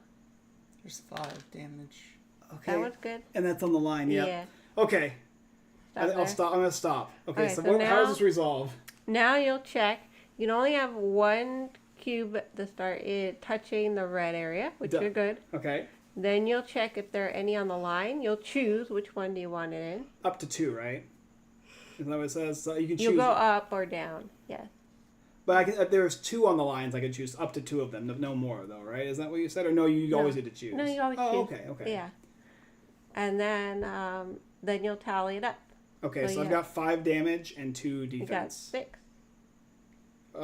There's 5 damage. Okay. That one's good. And that's on the line, yep. Yeah. Okay. Stop I'll there. stop. I'm going to stop. Okay, Okay, so so how does now- this resolve? Now you'll check. You can only have 1 cube at the start touching the red area, which Duh. you're good. Okay. Then you'll check if there are any on the line. You'll choose which one do you want it in. Up to 2, right? Isn't that what it says? So you can choose. You'll go up or down. Yes. But I can, if there's 2 on the lines, I can choose up to 2 of them. No more, though, right? Is that what you said? Or no, you always need to choose? No, you always Oh, choose. okay. Yeah. And then you'll tally it up. Okay, So so I've you got 5 damage and 2 You got defense.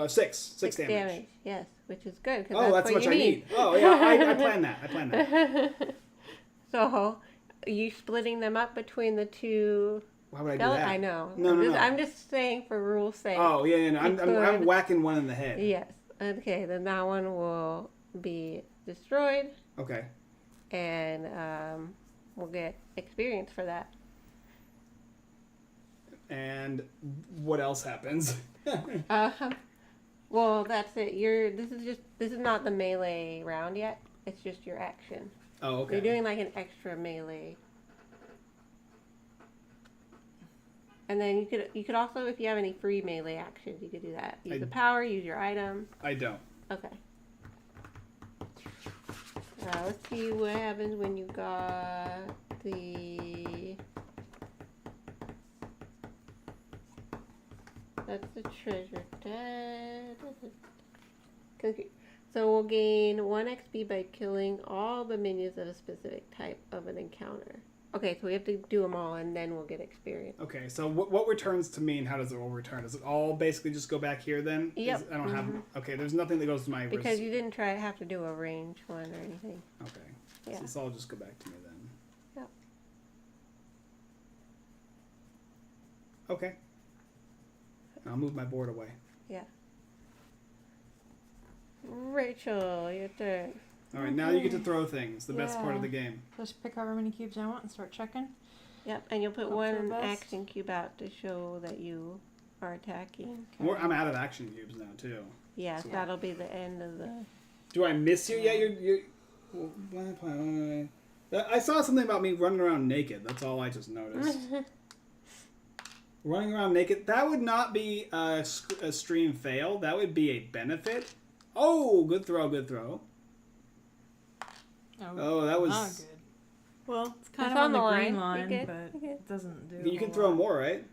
6. 6 damage. Yes, which is good. 'Cause Oh, that's what what you I need. Oh, yeah, I planned that. So, you splitting them up between the 2 Why would I do skeleton? that? I know. No, I'm just saying for rule's sake. Oh, yeah. No, I'm could. whacking one in the head. Yes. Okay, then that one will be destroyed, Okay. and we'll get experience for that. And what else happens? Well, that's it. This is not the melee round yet. It's just your action. Oh, okay. You're doing like an extra melee. And then you could also, if you have any free melee actions, you could do that. Use the power, use your item. I don't. Okay. Let's see what happens when you got the... That's the treasure. So we'll gain 1 XP by killing all the minions of a specific type of an encounter. Okay, so we have to do them all, and then we'll get experience. Okay, so what returns to me, and how does it all return? Does it all basically just go back here then? Yep. I don't have... Okay, there's nothing that goes to my... Because you didn't have to do a range one or anything. Okay. Yeah. So this all just go back to me then. Yep. Okay. I'll move my board away. Yeah. Rachel, your turn. All right, now you get to throw things. The best part of the game. Just pick however many cubes I want and start checking. Yep, and you'll put Hope for one the best. action cube out to show that you are attacking. I'm out of action cubes now too. Yeah, So- that'll be the end of the... Do I miss you yet? You're... I saw something about me running around naked. That's all I just noticed. Running around naked. That would not be a stream fail. That would be a benefit. Oh, good throw, good throw. Oh, that was... Not good. Well, it's kind It's of on on the the green line. line, You good? but You good? it doesn't do. You a can whole throw lot. more, right?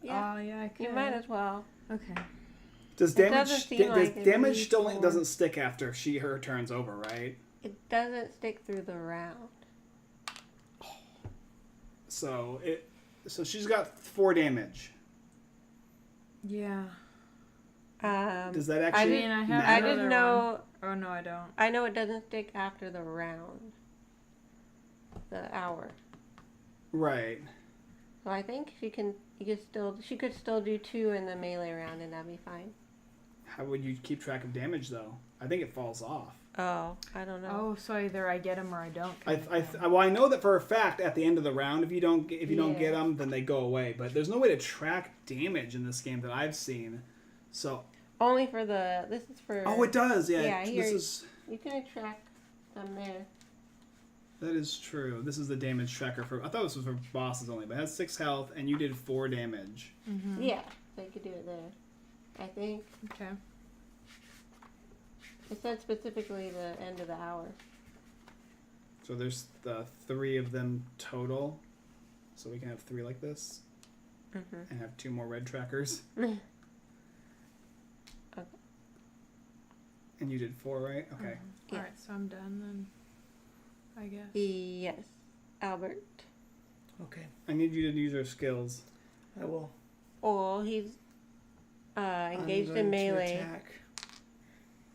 Yeah, Yeah, I could. you might as well. Okay. Does It damage doesn't seem like it damage needs still more. doesn't stick after her turn's over, right? It doesn't stick through the round. So she's got 4 damage. Yeah. Does that I actually mean, I have matter? I another didn't know... one. Oh no, I don't. I know it doesn't stick after the round. the hour. Right. So I think she could still do 2 in the melee round, and that'd be fine. How would you keep track of damage though? I think it falls off. Oh, I don't know. Oh, so either I get them or I don't. Well, I know that for a fact at the end of the round, if you don't get Yeah. them, then they go away. But there's no way to track damage in this game that I've seen. So Only for this is for. oh, it does. Yeah, Yeah, here- this is You can track them there. that is true. This is the damage tracker for. I thought this was for bosses only, but it has 6 health, and you did 4 damage. Mm-hmm. Yeah, so you could do it there. I think Okay. it said specifically the end of the hour. So there's the 3 of them total. So we can have 3 like this, Mm-hmm. and have 2 more red trackers. Okay. And you did 4, right? Okay. Yeah. Alright, so I'm done then. I guess. Yes, Albert. Okay, I need you to use your skills. I will. Oh, he's engaged I'm in going to melee, attack.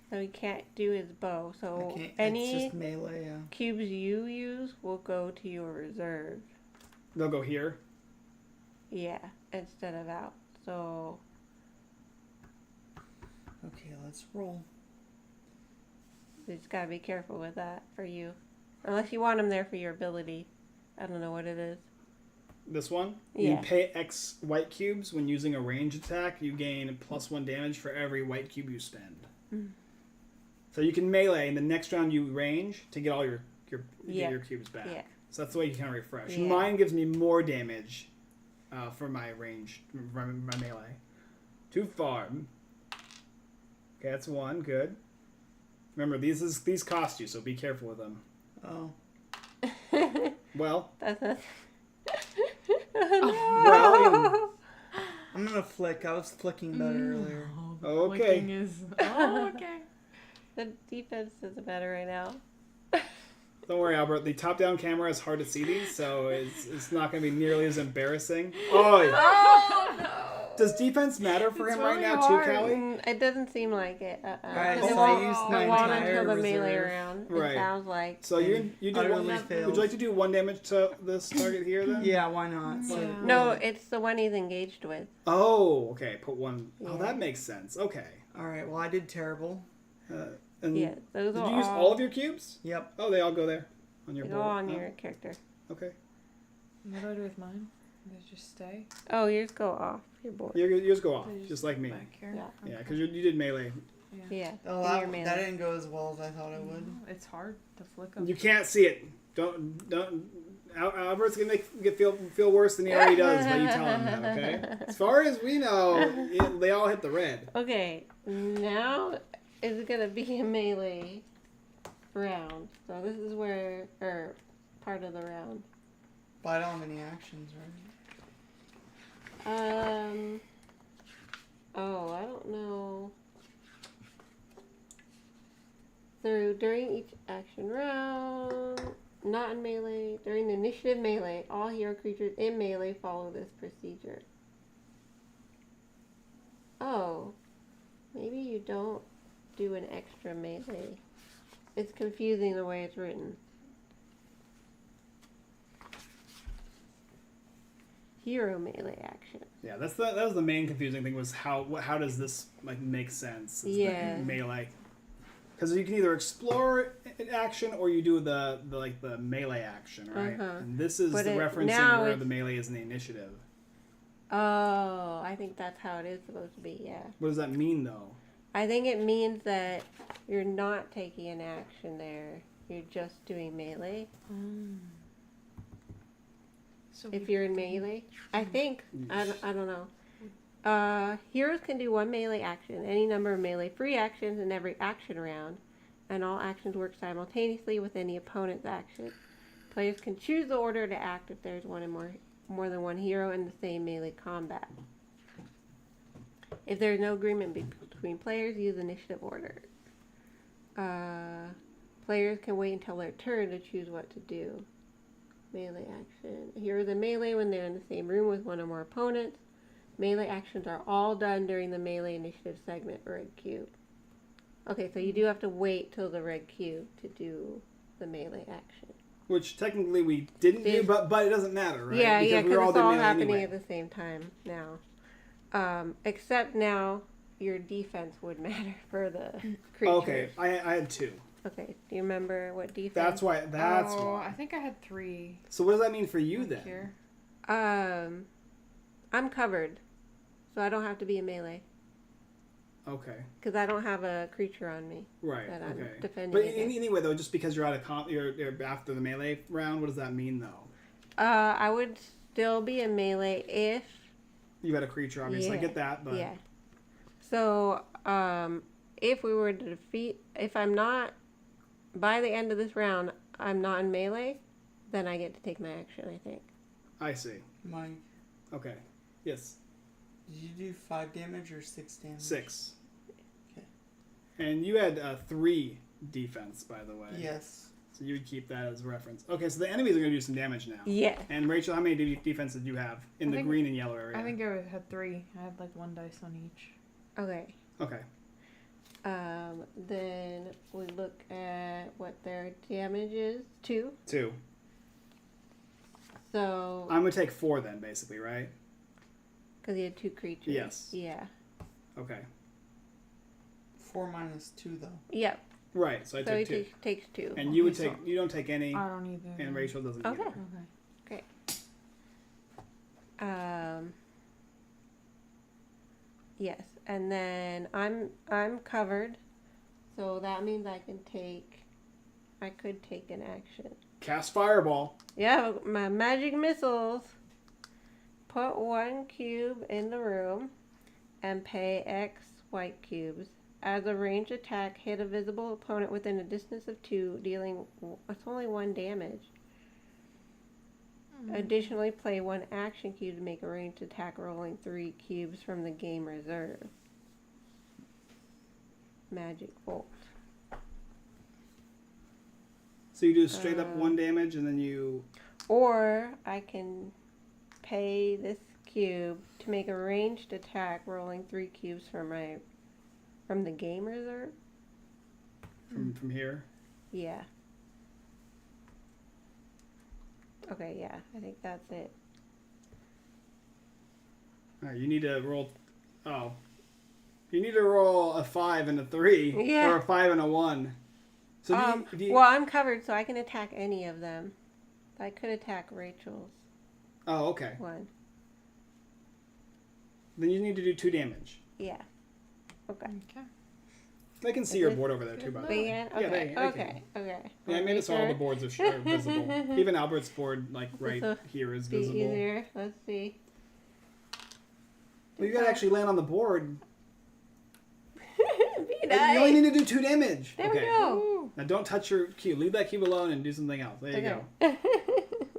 so he can't do his bow. I So can't. It's any just melee. Yeah. cubes you use will go to your reserve. They'll go here. Yeah, instead of out. So Okay, let's roll. you just gotta be careful with that for you, unless you want him there for your ability. I don't know what it is. This one? Yeah. You pay X white cubes. When using a range attack, you gain +1 damage for every white cube you spend. Mm. So you can melee, and the next round you range to get all your get Yeah. your cubes back. Yeah. So that's the way you kind of refresh. Yeah. Mine gives me more damage for my range, my melee. Too far. Okay, that's 1. Good. Remember, these cost you, so be careful with them. Oh. Well, That's not. well, I'm gonna flick. I was flicking better earlier. Oh, the Okay. flicking is. Oh, okay. The defense is better right now. don't worry, Albert. The top-down camera is hard to see these, so it's not going to be nearly as embarrassing. Oh, Oh no. does defense matter for It's him right really now hard. too, Callie? It doesn't seem like it. Alright, It so won't I used go my on entire until the melee reserve. round. Right. It sounds like. So you do Utterly one. failed. Would you like to do 1 damage to this target here then? Yeah, why not? So, Yeah. No, it's the one he's engaged with. Oh, okay. Put 1. Oh, Yeah. that makes sense. Okay. All right. Well, I did terrible. And Yeah, those did are you use all of your cubes? Yep. Oh, they all go there on your They board. go on Oh, your character. Okay. What do I do with mine? They just stay. Oh, yours go off your board. Yours go off, They just like me. Back here. Yeah. Yeah, because you did melee. Yeah. Oh, in your that melee. didn't go as well as I thought it would. It's hard to flick them. You can't see it. Don't. Albert's gonna feel worse than he already does by you telling him that. Okay. As far as we know, they all hit the red. Okay, now is gonna be a melee round. So this is where, or part of the round. But I don't have any actions, right? Oh, I don't know. During each action round, not in melee, during the initiative melee, all hero creatures in melee follow this procedure. Oh, maybe you don't do an extra melee. It's confusing the way it's written. Hero melee action. Yeah, that was the main confusing thing was how does this like make sense? Is the Yeah. melee. Because you can either explore an action or you do the melee action, right? Uh-huh. And this is But the now referencing where it's- the melee is in the initiative. Oh, I think that's how it is supposed to be, yeah. What does that mean though? I think it means that you're not taking an action there. You're just doing melee. So If you're in melee. I think. I don't know. Heroes can do 1 melee action, any number of melee free actions in every action round, and all actions work simultaneously with any opponent's action. Players can choose the order to act if there's one and more than one hero in the same melee combat. If there's no agreement between players, use initiative order. Players can wait until their turn to choose what to do. Melee action. Heroes in melee when they're in the same room with one or more opponents. Melee actions are all done during the melee initiative segment, red cube. Okay, so you do have to wait till the red cube to do the melee action. Which technically we didn't do, but it doesn't matter, right? Yeah, because because it's all melee happening anyway. at the same time now. Except now your defense would matter for the creature. Okay, I had 2. Okay, do you remember what defense? That's why. That's oh, why. I think I had 3. So what does that mean for you Like then? here. I'm covered, so I don't have to be in melee. Okay. Because I don't have a creature on me. Right. That I'm Okay. defending But against. anyway, though, just because you're out of you're after the melee round, what does that mean though? I would still be in melee if... You had a creature, obviously. I Yeah. get that, but Yeah. So, if we were to defeat... If I'm not... By the end of this round, I'm not in melee, then I get to take my action, I think. I see. Mike, Okay. Yes. did you do 5 damage or 6 damage? 6. Okay. And you had 3 defense, by the way. Yes. So you would keep that as a reference. Okay, so the enemies are going to do some damage now. Yeah. And Rachel, how many defense did you have in I the think- green and yellow area? I think I had 3. I had like 1 dice on each. Okay. Okay. Then we look at what their damage is. 2. 2. So... I'm going to take 4 then, basically, right? Because you had 2 creatures. Yes. Yeah. Okay. 4 minus 2, though. Yep. Right, so I So he took 2. takes 2. And you would Okay, take, you don't take any, I don't either. and Rachel doesn't Okay. either. Okay. Yes, and then I'm covered, so that means I could take an action. Cast Fireball. Yeah, my magic missiles. Put 1 cube in the room, and pay X white cubes. As a ranged attack, hit a visible opponent within a distance of 2, dealing. It's only 1 damage. Additionally, play 1 action cube to make a ranged attack, rolling 3 cubes from the game reserve. Magic Bolt. So you do straight up 1 damage, and then you... Or I can pay this cube to make a ranged attack, rolling 3 cubes from the game reserve. From here. Yeah. Okay, yeah, I think that's it. Alright, you need to roll... Oh. You need to roll a 5 and a 3. Yeah. Or a 5 and a 1. So do you, Well, I'm covered, so I can attack any of them. I could attack Rachel's Oh, okay. one. Then you need to do 2 damage. Yeah. Okay. Okay. They can see Is your it- board over there too, by the They way. can? Yeah, Okay. they Okay. Okay. Yeah, I made it so all the boards are visible. Even Albert's board, like right This'll here, is be visible. easier. Let's see. Well, you gotta actually land on the board. Be You nice. only need to do 2 damage. There okay. we go. Now don't touch your cube. Leave that cube alone and do something else. There you Okay. go.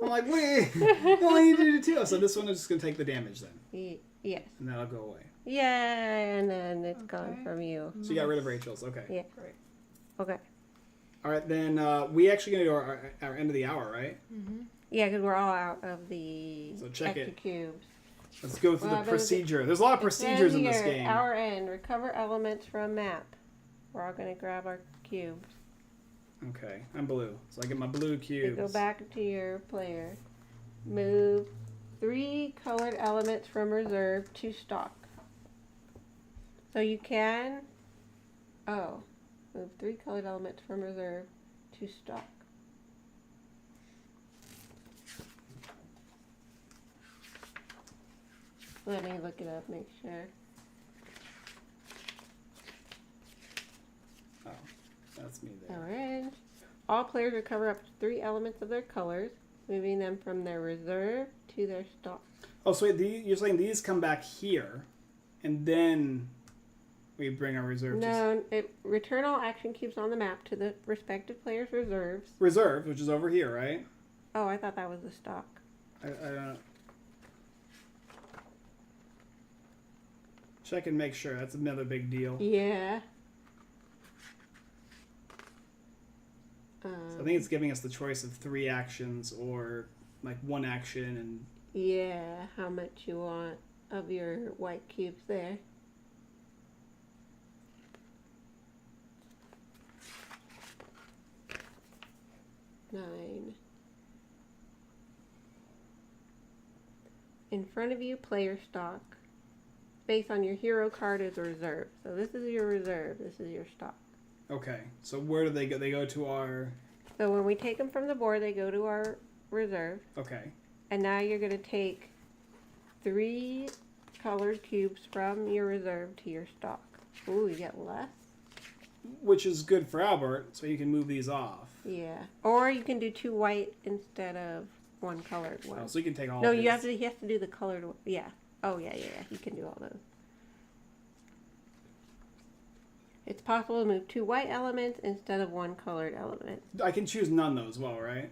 I'm like, wait, you only need to do 2. So this one is just gonna take the damage then, Yes. and that'll go away. Yeah, and then it's gone Okay. from you. So you got rid of Rachel's. Okay. Yeah. Great. Okay. All right, then we actually gonna do our end of the hour, right? Yeah, because we're all out of the So check extra it. cubes. Let's go through Well, the but is it- procedure. There's a lot of It says procedures in this here, game. Our end. Recover elements from map. We're all going to grab our cubes. Okay, I'm blue, so I get my blue You cubes. go back to your player. Move 3 colored elements from reserve to stock. So you can... Oh. Move 3 colored elements from reserve to stock. Let me look it up, make sure. Oh, that's me there. Orange. All players recover up to 3 elements of their colors, moving them from their reserve to their stock. Oh, so wait, you're saying these come back here, and then we bring our reserve to No, return all action cubes on the map to the respective player's reserves. reserve, which is over here, right? Oh, I thought that was the stock. I don't. Check and make sure. That's another big deal. Yeah. So I think it's giving us the choice of 3 actions or like 1 action and. Yeah, how much you want of your white cubes there. Nine. In front of you, player stock. Based on your hero card is reserve. So this is your reserve. This is your stock. Okay. So where do they go? They go to our... So when we take them from the board, they go to our reserve. Okay. And now you're going to take 3 colored cubes from your reserve to your stock. Ooh, you get less? Which is good for Albert, so you can move these off. Yeah. Or you can do 2 white instead of 1 colored one. Oh, so you can take all No, of you his. have to do the colored one. Yeah. Oh, yeah. You can do all those. It's possible to move 2 white elements instead of 1 colored element. I can choose none though as well, right?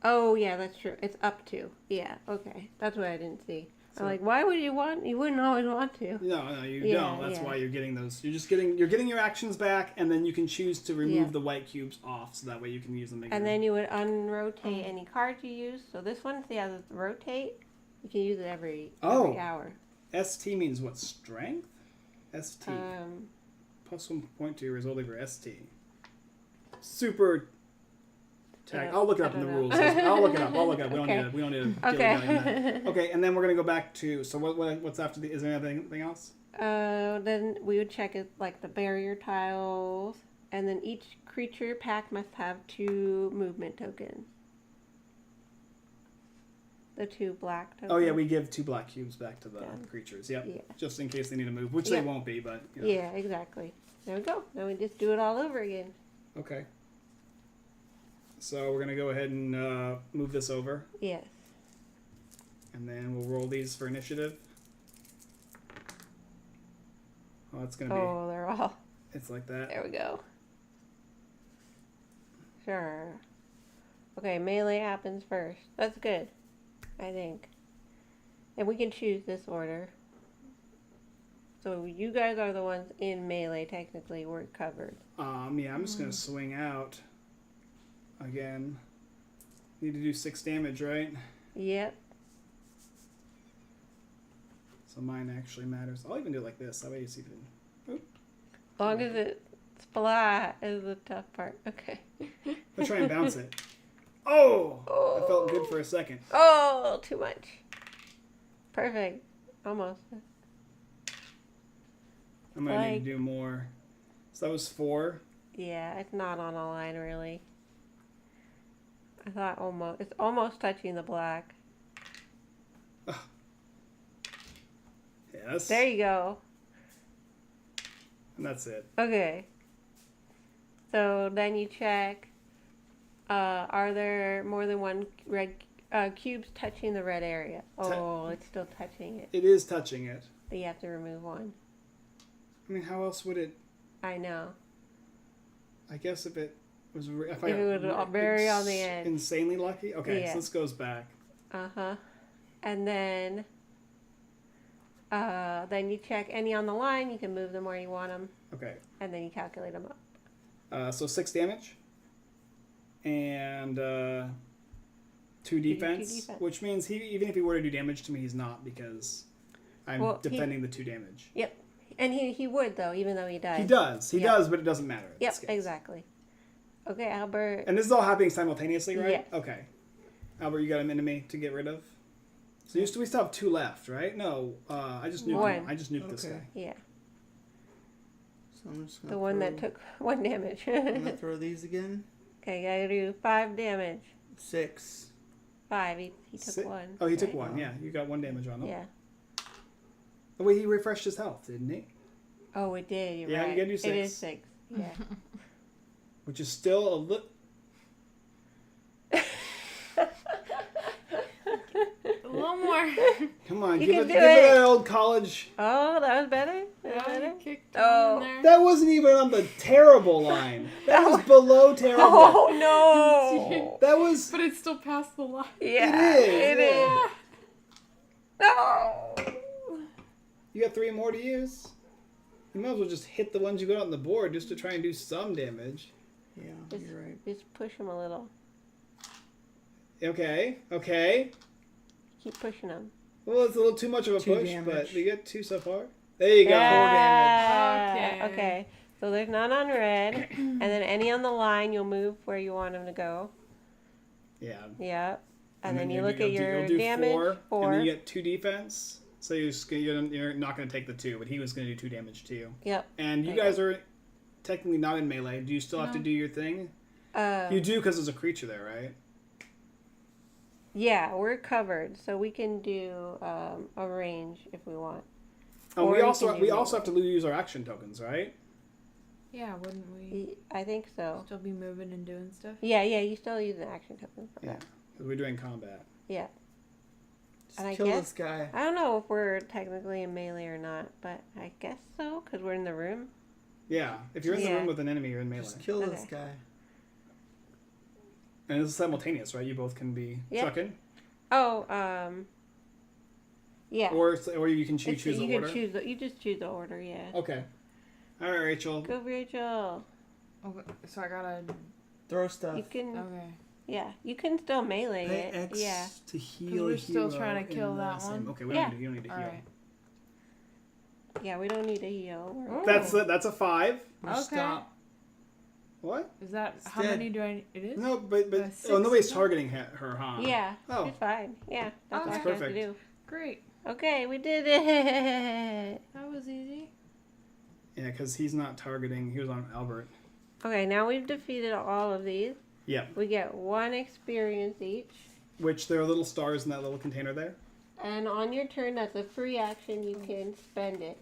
Oh, yeah, that's true. It's up to. Yeah, okay. That's what I didn't see. So- I'm like, why would you want? You wouldn't always want to. No, you Yeah, don't. That's yeah. why you're getting those. You're getting your actions back, and then you can choose to remove Yeah. the white cubes off, so that way you can use them again. And then you would unrotate any card you use. So this one, see how this rotate? You can use it every hour. ST means what? Strength? ST. Plus 1 point to your result of your ST. Super. I'll look it up in the don't know. rules. I'll look it up. We don't Okay. need to. We don't need to. Okay. That. Okay, and then we're gonna go back to. So what's after the? Is there anything else? Then we would check it like the barrier tiles. And then each creature pack must have 2 movement tokens. The 2 black tokens. Oh yeah, we give 2 black cubes back to the Yeah. creatures. Yep. Yeah. Just in case they need to move, which Yeah. they won't be, but. You know. Yeah, exactly. There we go. Now we just do it all over again. Okay. So we're gonna go ahead and move this over, Yes. and then we'll roll these for initiative. Oh, that's gonna Oh, they're all. be. It's like that. There we go. Sure. Okay, melee happens first. That's good, I think. And we can choose this order. So you guys are the ones in melee, technically. We're covered. Yeah, I'm just gonna swing out. Again. Need to do 6 damage, right? Yep. So mine actually matters. I'll even do it like this. That way you see the. As long as it's flat is the tough part. Okay. I'll try and bounce it. Oh! I felt good for a second. Oh, too much. Perfect. Almost. I might need to do more. So that was 4. Yeah, it's not on a line really. I thought almost. It's almost touching the black. Yes. There you go. And that's it. Okay. So then you check. Are there more than 1 red cubes touching the red area? Oh, it's still touching it. It is touching it. But you have to remove 1. I mean, how else would it? I know. I guess if it was If it was very on the edge. insanely lucky. Okay, Yeah. so this goes back. And then you check any on the line. You can move them where you want them, Okay, and then you calculate them up. so 6 damage and 2 2 defense, defense. which means even if he were to do damage to me, he's not because I'm Well, defending the 2 damage. Yep. And he would though, even though he died. He does, Yeah. does, but it doesn't matter. in Yep, this case. exactly. Okay, Albert. And this is all happening simultaneously, right? Yes. Okay. Albert, you got an enemy to get rid of. So we still have 2 left, right? No, I just nuked 1. I just nuked this Okay. guy. Yeah, So I'm just gonna the one that throw- took 1 damage. I'm gonna throw these again. Okay, gotta do 5 damage. 6. 5. He took 1. Oh, he took right? 1. Yeah, you got 1 damage on him. Yeah. The way he refreshed his health, didn't he? Oh, it did. You're Yeah, you right. gotta do It is 6. 6. Yeah. Which is still a little. A little more. Come on, You give can it do that it. old college. Oh, that was better. That was Yeah, better. you kicked Oh. in there. That wasn't even on the terrible line. That was below terrible. Oh no! That was. But it's still past the line. Yeah, It is, yeah. is. No. You got 3 more to use. You might as well just hit the ones you got on the board just to try and do some damage. Yeah, Just, you're right. just push him a little. Okay, okay. Keep pushing him. Well, it's a little too much of a 2 push, damage. but we get 2 so far. There you go. Yeah. Okay. Okay. So there's none on red, and then any on the line, you'll move where you want him to go. Yeah. Yep. And then you look you'll at your you'll do damage. 4. and then you get 2 defense. So you're not going to take the 2, but he was going to do 2 damage to you. Yep. And you guys are technically not in melee. Do you still have to do your thing? You do because there's a creature there, right? Yeah, we're covered, so we can do a range if we want. Oh, Or we you also can do have to use our action tokens, right? Yeah, wouldn't we I think so. still be moving and doing stuff? Yeah, you still use an action token for Yeah, that. because we're doing combat. Yeah. Just And I kill guess- this guy. I don't know if we're technically in melee or not, but I guess so, because we're in the room. Yeah, if you're in the Yeah. room with an enemy, you're in melee. Just kill this Okay. guy. And it's simultaneous, right? You both can be Yeah. chucking, Oh, yeah. or you can choose you the can order. you just choose the order, yeah. Okay. All right, Rachel. Go, Rachel. Okay, so I gotta. Throw stuff. You can, Okay. you can still melee Pay it. X Yeah. to heal we're a still hero trying to kill in the that same- one? Okay, we Yeah. don't need to heal. All right. Yeah, we don't need to heal. Oh. That's a 5. Or Okay. Stop. What? Is that It's how dead. many do I? It is. No, but Six nobody's is that? targeting her, huh? Yeah, Oh. she's fine. Yeah, that's Okay. all she has to Perfect. do. Great. Okay, we did it. That was easy. Yeah, because he's not targeting. He was on Albert. Okay, now we've defeated all of these. Yep. We get 1 experience each. Which there are little stars in that little container there. And on your turn, that's a free action. You can spend it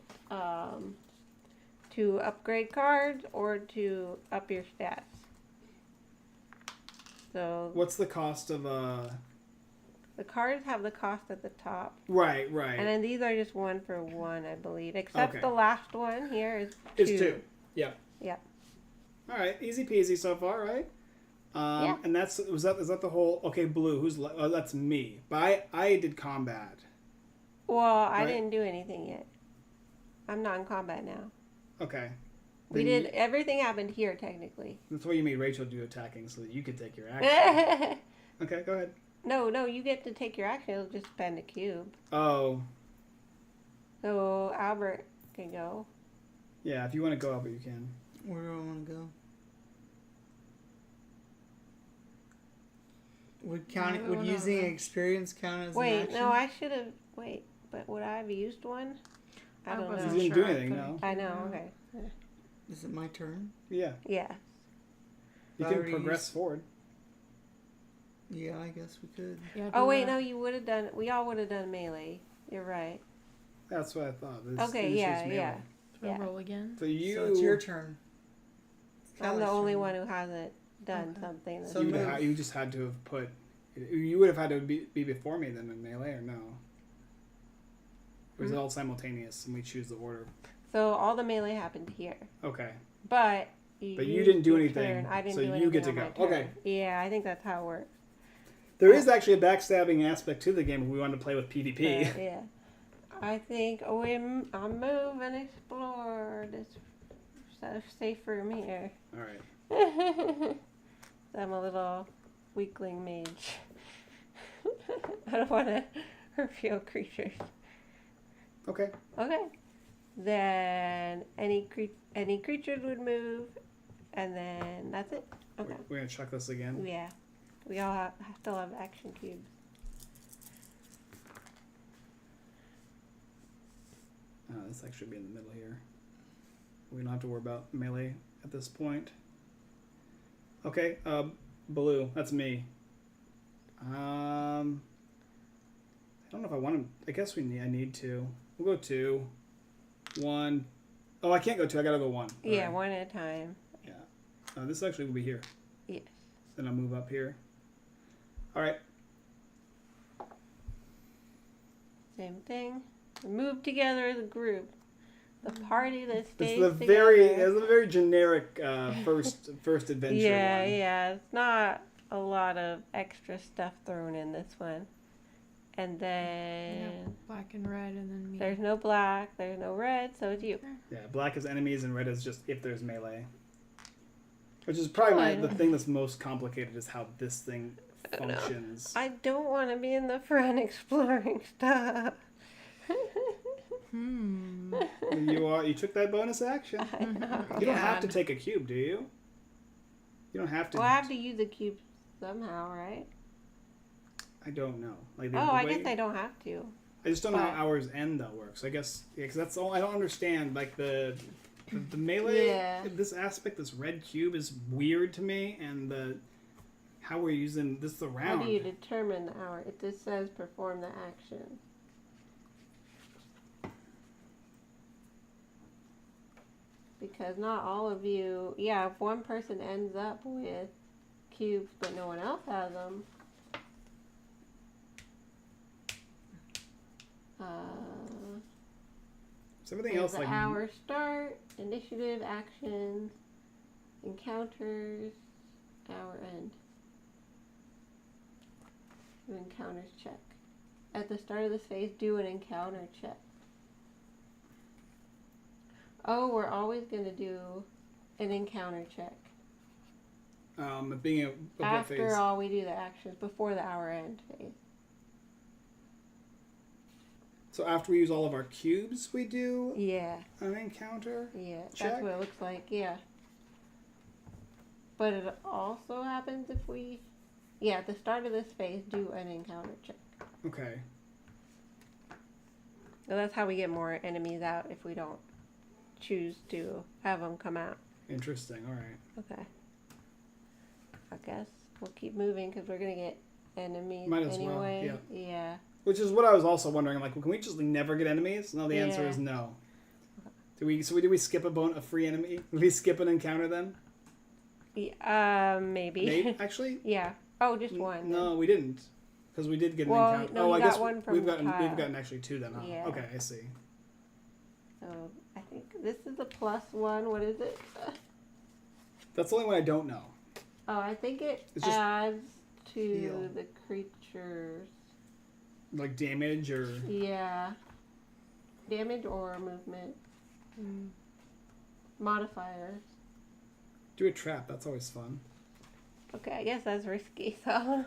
to upgrade cards or to up your stats. So What's the cost of the cards have the cost at the top. Right. And then these are just 1 for 1, I believe. Except Okay. the last one here is 2. It's 2. Yep. Yep. All right, easy peasy so far, right? Yeah. And is that the whole? Okay, blue. That's me. But I did combat. Well, I Right. didn't do anything yet. I'm not in combat now. Okay. We Then did everything happened here technically. That's why you made Rachel do attacking so that you could take your action. no, Okay, go ahead. you get to take your action. It'll just spend a cube. Oh, So Albert can go. yeah. If you want to go, Albert, you can. Where do I want to go? Would No, would no, using no. experience count as an Wait, action? no, I should have. Wait, but would I have used one? I don't wasn't know. You didn't sure do I anything, put no. a I cube know. down. Okay. Is it my turn? Yeah. Yeah. You I can already progress used- forward. Yeah, I guess we could. Yeah, Oh do wait, that. no, you would have done. We all would have done melee. You're right. That's what I thought. Okay, it's yeah, just melee. yeah. So Yeah. roll again. So you. So it's your turn. It's I'm the Callie's only turn. one who hasn't done Okay. something. So You, move. you just had to have put. You would have had to be before me then in melee, or no? Or is it all simultaneous and we choose the order? So all the melee happened here, Okay. but you used didn't do your anything, turn. I didn't so do you anything get to on go. my turn. Okay. Yeah, I think that's how it works. There is actually a backstabbing aspect to the game if we wanted to play with PvP. Yeah. I think I'll move and explore. It's so safe from here. All right. I'm a little weakling mage. I don't want to reveal creatures. Okay. Okay. Then any creatures would move, and then that's it. Okay. We're gonna check this again. Yeah. We all still have action cubes. This actually be in the middle here. We don't have to worry about melee at this point. Okay. Blue. That's me. I don't know if I want to. I guess I need to. We'll go 2. 1. Oh, I can't go 2. I gotta go 1. Yeah, Alright. one at a time. Yeah. This actually will be here. Yes. Then I'll move up here. All right. Same thing. We move together as a group. The party that stays It's together. a very generic first adventure Yeah, one. yeah. It's not a lot of extra stuff thrown in this one. And then Yeah, black and red, and then me. there's no black, there's no red, so it's you. Yeah, black is enemies and red is just if there's melee. Which is probably the thing that's most complicated is how this thing functions. I don't want to be in the front exploring stuff. You took that bonus action. I know. You don't have to take a cube, do you? You don't have to. Well, I have to use the cube somehow, right? I don't know. Like Oh, I guess I don't have to. I just don't know but- how hours end though works. I guess because that's all I don't understand. Like the melee, Yeah. this aspect, this red cube is weird to me, and the how we're using this the round. How do you determine the hour? It just says perform the action. Because not all of you, yeah, if one person ends up with cubes but no one else has them, So everything there's else the like hour start, initiative, actions, encounters, hour end. Do encounters check. At the start of this phase, do an encounter check. Oh, we're always going to do an encounter check. being a what After phase? all, we do the actions before the hour end phase. So after we use all of our cubes, we do Yeah, an encounter. yeah, Check. that's what it looks like, yeah. But it also happens if we, yeah, at the start of this phase, do an encounter check. Okay. So that's how we get more enemies out if we don't choose to have them come out. Interesting. All right. Okay. I guess we'll keep moving because we're gonna get enemies Might as well, anyway. yeah. Yeah. Which is what I was also wondering. Like, can we just never get enemies? No, the answer Yeah. is no. Do we skip a free enemy? Did we skip an encounter then? Maybe. Maybe actually. Yeah. Oh, just one. No, we didn't. Because we did get an Well, encounter. no, oh, you I got guess one from we've gotten Kyle. actually two then. Huh? Yeah. Okay, I see. So I think this is a +1. What is it? That's the only one I don't know. Oh, I think it It's just adds to heal. the creatures. Like damage or Yeah. Damage or movement. Modifiers. do a trap. That's always fun. Okay, I guess that's risky. So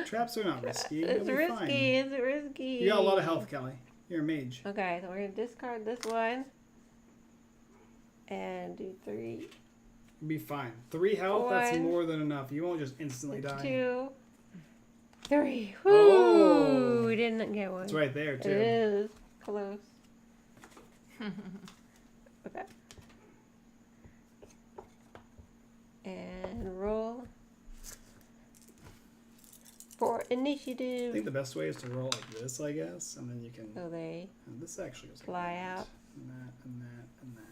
Traps are not risky. You'll it's be risky. fine. It's risky. You got a lot of health, Kelly. You're a mage. Okay, so we're gonna discard this one and do 3. You'll be fine. 3 health. That's One. more than enough. You won't just instantly die. 2, 3. Woo! Oh. We didn't get one. It's right there It too. is close. Okay. And roll for I initiative. think the best way is to roll like this, I guess, and then you can. So they And this actually goes like fly that, out. and that, and that, and that.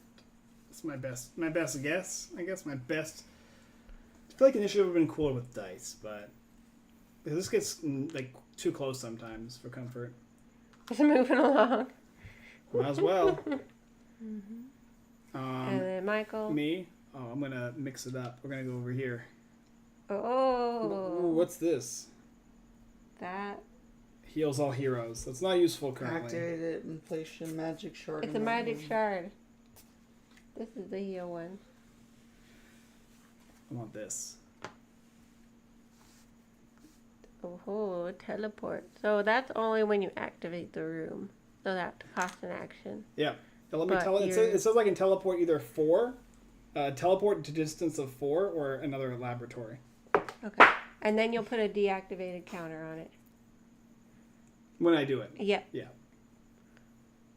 That's my best guess. I guess my best. I feel like initiative would have been cooler with dice, but this gets like too close sometimes for comfort. Just moving along. Might as well. And then Michael. Me. Oh, I'm gonna mix it up. We're gonna go over here. Oh, Ooh, what's this? that. Heals all heroes. That's not useful currently. Activate it and place your magic shard. It's in a that magic room. shard. This is the heal one. I want this. Oh, teleport. So that's only when you activate the room. So that costs an action. Yeah. Now let me But tell it. you're- It says I can teleport either 4, teleport to distance of 4, or another laboratory. Okay. And then you'll put a deactivated counter on it. When I do it. Yep. Yeah.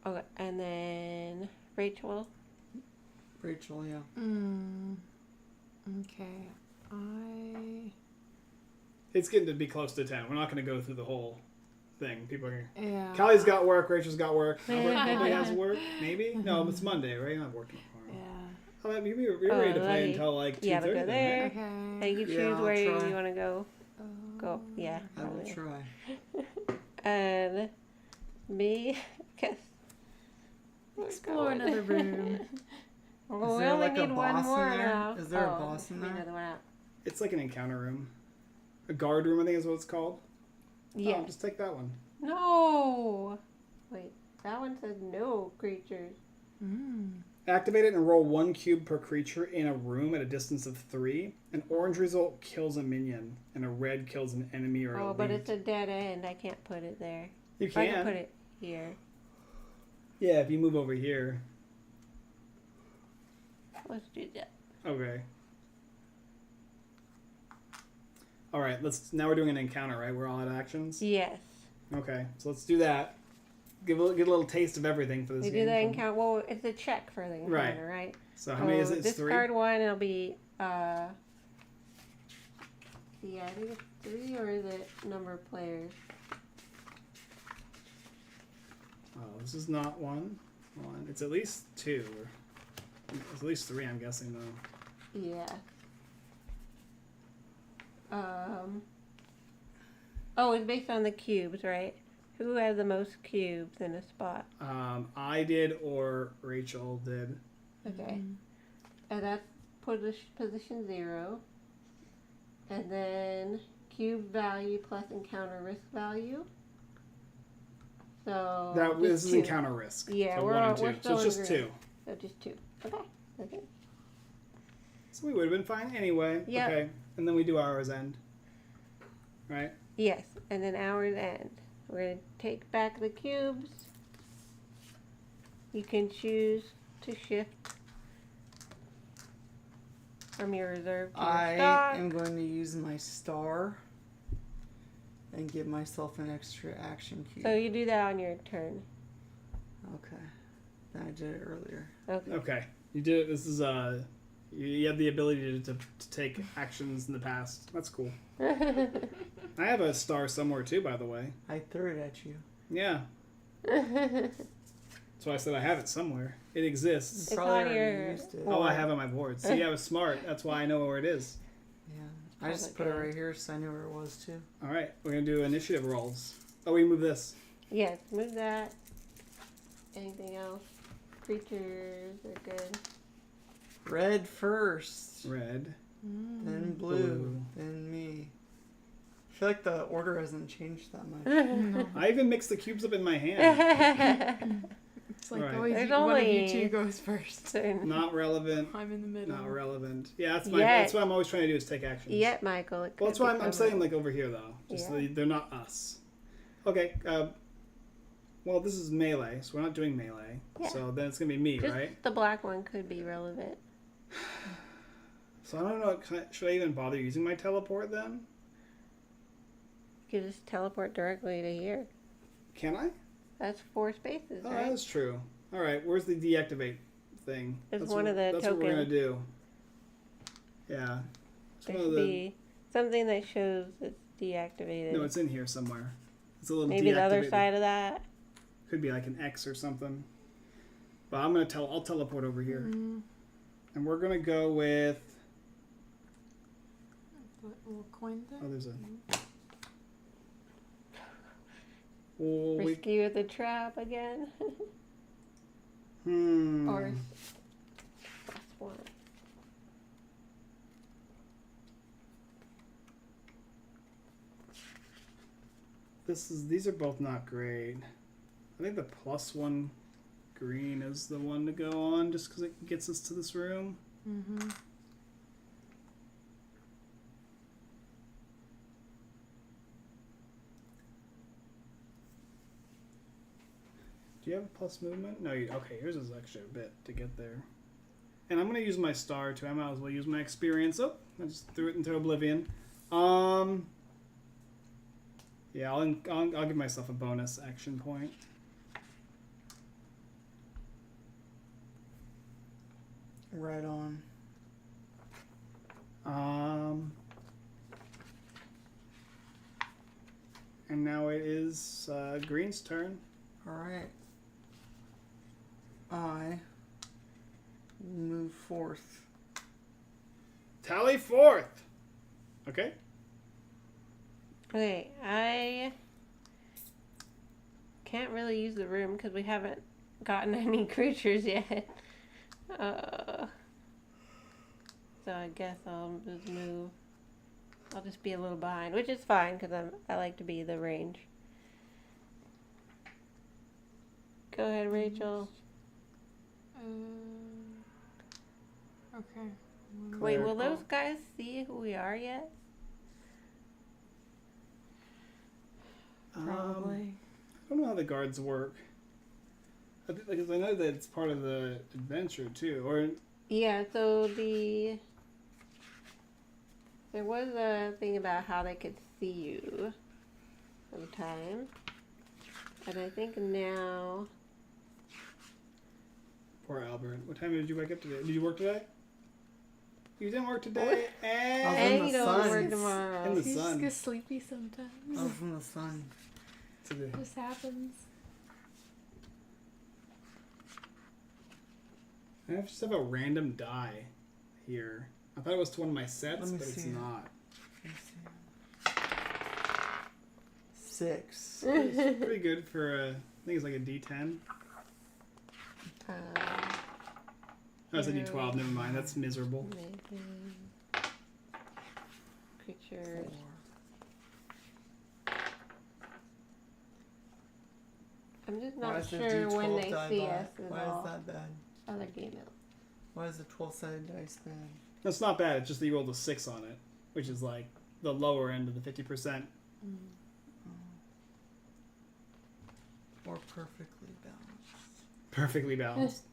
Okay. And then Rachel. Rachel, yeah. Okay. It's getting to be close to 10. We're not going to go through the whole thing. People are. Yeah. Callie's got work. Rachel's got work. Nobody has work. Maybe. No, it's Monday, right? You're not working tomorrow. Yeah. Oh, you're ready to play lucky. until like 2:30. Yeah, but go then, there. right? Okay. And you choose Yeah, I'll where try. you want to go. Go. Yeah. I will probably. try. And me. Guess. Explore another room. Well, Is we there only like a need one boss in more there? now. Is there a Oh, boss in we need there? another one out. It's like an encounter room. A guard room, I think is what it's called. Yeah. Oh, just take that one. No. Wait. That one says no creatures. Activate it and roll 1 cube per creature in a room at a distance of 3. An orange result kills a minion, and a red kills an enemy or Oh, elite. but it's a dead end. I can't put it there. You I can. can put it here. Yeah, if you move over here. Let's do that. Okay. All right, now we're doing an encounter, right? We're all at actions. Yes. Okay, so let's do that. Get a little taste of everything for this We game. do the encounter. Well, it's a check for the encounter, right? So how many is it? It's 3? Discard 1, it'll be, yeah, I think it's 3, or is it number of players? Oh, this is not 1. It's at least 2. It's at least 3, I'm guessing, though. Yeah. Oh, it's based on the cubes, right? Who has the most cubes in a spot? I did, or Rachel did. Okay. And that's position 0. And then cube value plus encounter risk value. So This is 2. encounter risk. Yeah, so we're 1 and 2. still So it's just in 2. So just 2. Okay. So we would have been fine anyway. Yep. Okay. And then we do ours end. Right? Yes, and then ours end. We're going to take back the cubes. You can choose to shift from your reserve to your I stock. am going to use my star and give myself an extra action cube. So you do that on your turn. Okay. Then I did it earlier. Okay. Okay. You did it. This is you have the ability to take actions in the past. That's cool. I have a star somewhere too, by the way. I threw it at you. Yeah. That's why I said I have it somewhere. It exists. It's Probably on already your used it. Oh, I have it on my board. See, I was smart. That's why I know where it is. Yeah. I just put it right here so I knew where it was too. All right. We're going to do initiative rolls. Oh, we move this. Yes, move that. Anything else? Creatures are good. Red first. Red. Then blue. Blue. Then me. I feel like the order hasn't changed that much. No. I even mixed the cubes up in my hand. It's like Alright. always There's one of you only- two goes first. Not relevant. I'm in the middle. Not relevant. Yeah, that's Yet. that's what I'm always trying to do is take actions. Yet, Michael. It Well, that's could why I'm become saying a- like over here though. Just Yeah. they're not us. Okay. Well, this is melee, so we're not doing melee. Yeah. So then it's gonna be me, Just right? the black one could be relevant. So I don't know. Should I even bother using my teleport then? You could just teleport directly to here. Can I? That's 4 spaces, Oh, right? that is true. All right. Where's the deactivate thing? It's That's one what, of the That's what we're gonna tokens. do. Yeah. It's There one of should the. be something that shows it's deactivated. No, it's in here somewhere. It's a little. Maybe the other deactivated. side of that. Could be like an X or something. But I'm gonna I'll teleport over here, Mm, and we're gonna go with. the little coin thing. Oh, there's a. Well, we. Risky with the trap again. Or. Or +1. These are both not great. I think the +1 green is the one to go on, just because it gets us to this room. Mm-hmm. Do you have a plus movement? No, okay, yours is extra a bit to get there. And I'm going to use my star too. I might as well use my experience. Oh, I just threw it into oblivion. Yeah, I'll give myself a bonus action point. Right on. And now it is Green's turn. Alright. I move forth. Tally forth. Okay. Okay, I can't really use the room because we haven't gotten any creatures yet. So I guess I'll just move. I'll just be a little behind, which is fine because I like to be the range. Go ahead, Rachel. Okay. Wait, will Claire. those guys see who we are yet? Probably. I don't know how the guards work. Because I know that it's part of the adventure too. Or Yeah, so the There was a thing about how they could see you sometime. And I think now... Poor Albert. What time did you wake up today? Did you work today? You didn't work today, in And the you don't sun. work tomorrow. In the He just sun. gets sleepy sometimes. I was in the sun. Today. It just happens. I just have a random die here. I thought it was to one of my sets, Let me but it's see. not. Let me see. 6. It's pretty good for I think it's like a D10. Oh, it's a D12. Never mind. That's miserable. Amazing. Creatures. 4. I'm just Why not is the sure when D12 they die see bad? us at Why all. is that bad? Other game out. Why is the 12-sided dice bad? That's not bad. It's just that you rolled a 6 on it, which is like the lower end of the 50%. Or perfectly balanced? Perfectly balanced.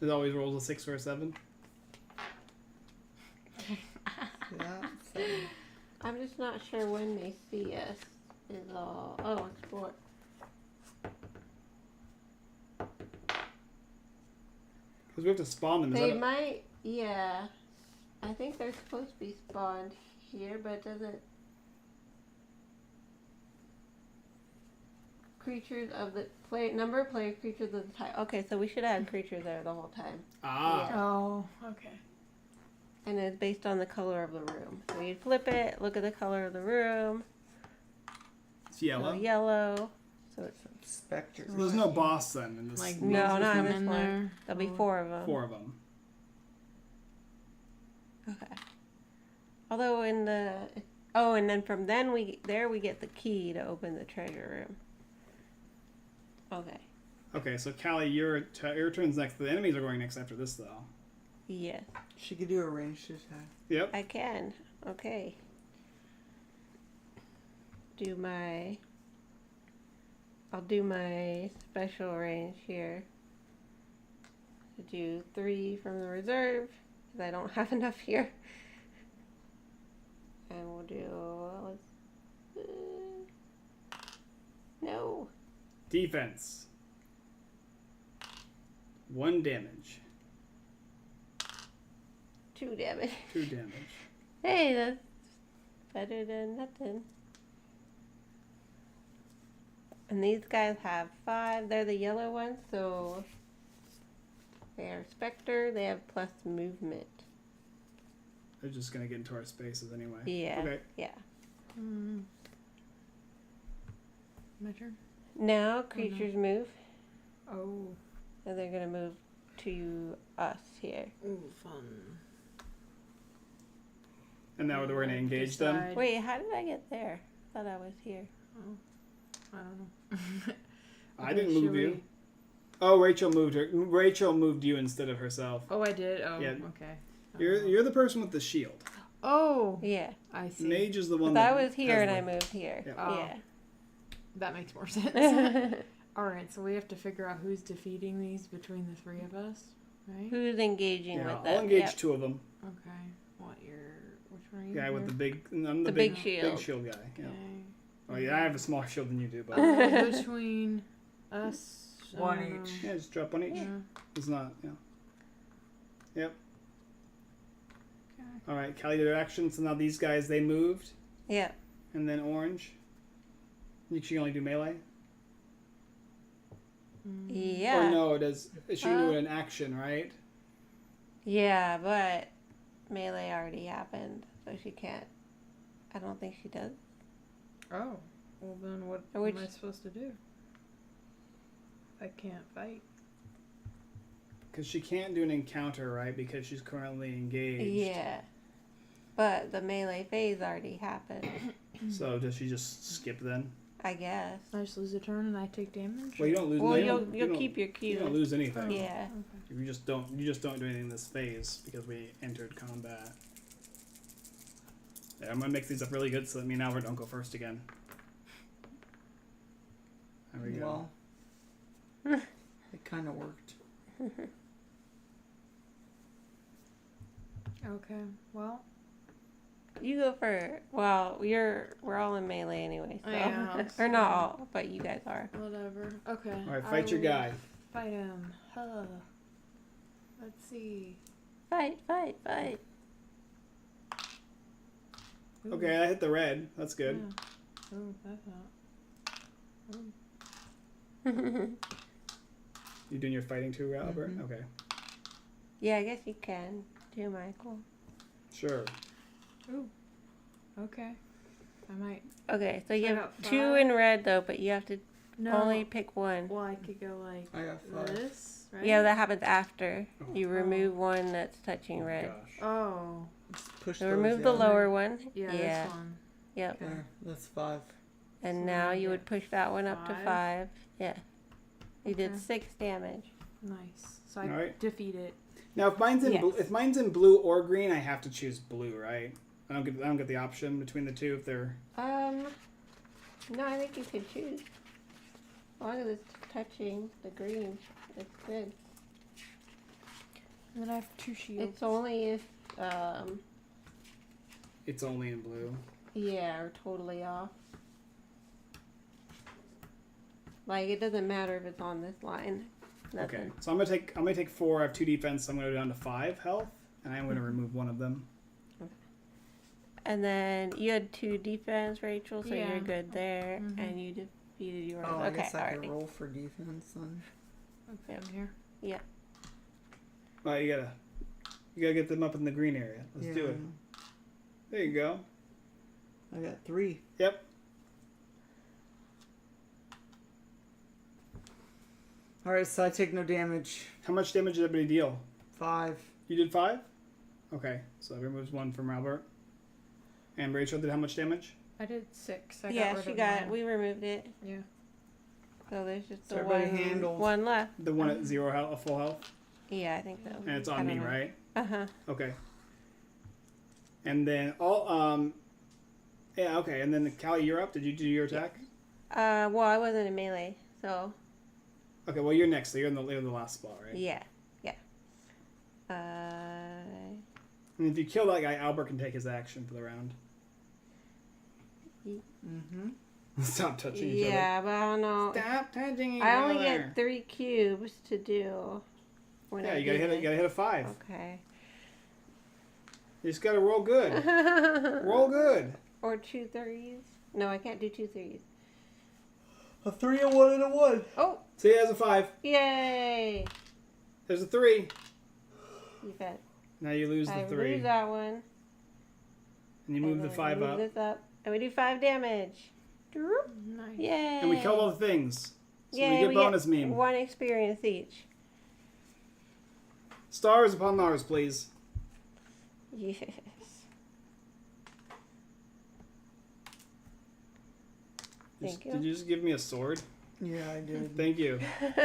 It always rolls a 6 or a 7. Yeah. 7. I'm just not sure when they see us is all. Oh, explore. Because we have to spawn them. Is They that might, yeah. I think they're supposed to be spawned here, but it doesn't. Creatures of the play number of player creatures of the time. Okay, so we should have creatures there the whole time, Ah. Oh, okay. and it's based on the color of the room. So you flip it, look at the color of the room. It's yellow. So yellow. So it's Spectres. There's no boss then in this. Like No, bees or not in something this in one. there. there'll be Oh. 4 of them. 4 of them. Okay. Although in the and then from then we get the key to open the treasure room. Okay. Okay, so Callie, your turn's next. The enemies are going next after this, though. Yes, She could do a ranged attack. Yep. I can. Okay. I'll do my special range here. Do 3 from the reserve because I don't have enough here. And we'll do. No. Defense. 1 damage. 2 damage. 2 damage. Hey, that's better than nothing. And these guys have 5. They're the yellow ones, so they are Spectre. They have plus movement. They're just gonna get into our spaces anyway. Yeah. Okay. Yeah. My turn. Now creatures move, Oh. and they're gonna move to us here. Ooh, fun. And now we're gonna engage them. Decide- Wait, how did I get there? I thought I was here. I don't know. I didn't should move we- you. Oh, Rachel moved her. Rachel moved you instead of herself. Oh, I did. Oh, Yeah. okay. You're the person with the shield. Oh, Yeah, I see. Mage is the one. because I that was here has and I the- moved here. Yeah. Oh. That makes more sense. Yeah. All right, so we have to figure out who's defeating these between the 3 of us, right? Who's engaging Yeah, with I'll them? engage Yep. 2 of them. Okay. Which one are you? Guy with the here? big. I'm The big shield. Big shield guy. Yeah. Okay. Oh yeah, I have a smaller shield than you do, but Between us. I One don't know. each. yeah, just drop one each. Yeah. It's not. Yeah. Yep. Okay. All right, Callie did her action. So now these guys they moved, Yeah. and then orange. You can only do melee. Yeah. Or no, it does. She can do it in action, right? Yeah, but melee already happened, so she can't. I don't think she does. Oh. Well, then what Or which- am I supposed to do? I can't fight. Because she can't do an encounter, right? Because she's currently engaged. Yeah. But the melee phase already happened, So does she just skip then? I guess. I just lose a turn and I take damage. Well, you don't lose. Well, you don't- you you'll don't- keep your You don't Q. lose anything. Yeah. Okay. You just don't do anything in this phase because we entered combat. Yeah, I'm gonna mix these up really good so that me and Albert don't go first again. There we go. Well, it kind of worked. Okay. Well, You go for well. We're all in melee anyway, so Yeah, or not all, but you guys are. Whatever. Okay. All right, fight your guy. Fight him. Huh. Let's see. Fight, fight, fight. Ooh. Okay, I hit the red. That's good. Yeah. Ooh, that's not. Ooh. You doing your fighting too, Albert? Mhm. Okay. Yeah, I guess you can too, Michael. Sure. Ooh. Okay. I might. Okay, so I you have got 2 5. in red though, but you have to No. only pick one. Well, I could go like I got 5. this, right? Yeah, that happens after you Oh. remove one that's touching red. Gosh. Oh. Just push So those remove the down. lower one. Yeah. Yeah. This one. Yep. There, that's 5. And So now I you would get push that one up to 5. 5. Yeah. You did Okay. 6 damage. Nice. So I Alright. defeat it. Now, if mine's in Yes. if mine's in blue or green, I have to choose blue, right? I don't get the option between the two if they're. No, I think you could choose. As long as it's touching the green, it's good. And then I have 2 shields. It's only if, It's only in blue. yeah, or totally off. Like, it doesn't matter if it's on this line. Nothing. Okay, so I'm gonna take 4. I have 2 defense. So I'm gonna go down to 5 health, and I'm gonna remove one of them. And then you had 2 defense, Rachel, so Yeah. you're good there. Mhm. And you defeated yours. Oh, I okay, guess I alright. could roll for defense then. Okay, Yep. I'm here. Well, you gotta get them up in the green area. Let's do it. There you go. I got 3. Yep. Alright, so I take no damage. How much damage did everybody deal? 5. You did 5? Okay, so that removes 1 from Albert. And Rachel did how much damage? I did 6. I Yeah, got she rid got of it. mine. We removed it. Yeah. So there's just So the everybody handled. one left. The one at 0 health, full health? Yeah, I think so. And it's I on don't me, know. right? Uh-huh. Okay. And then yeah, okay. And then Callie, you're up. Did you do your attack? Well, I wasn't in melee, so Okay, well you're next, so you're in the last spot, right? yeah. And if you kill that guy, Albert can take his action for the round. Mm-hmm. Stop touching each Yeah, but I don't know. other. Stop touching each I other. only get 3 cubes to do. When Yeah, I you gotta do hit it. this. You gotta hit a 5. Okay. You just gotta roll good. Roll good. Or 2 3s. No, I can't do 2 3s. A 3, a 1, and a 1. Oh, See, there's a 5. yay! There's a 3. You bet. Now you lose I the 3, lose that one. and you move and the then 5 move up, this up. And we do 5 damage. Droop. Nice. Yay! and we killed all the things. So Yay, we get bonus meme. 1 experience each. Stars upon Mars, please. Yes. Thank you. Did you just give me a sword? Yeah, I did. Thank you.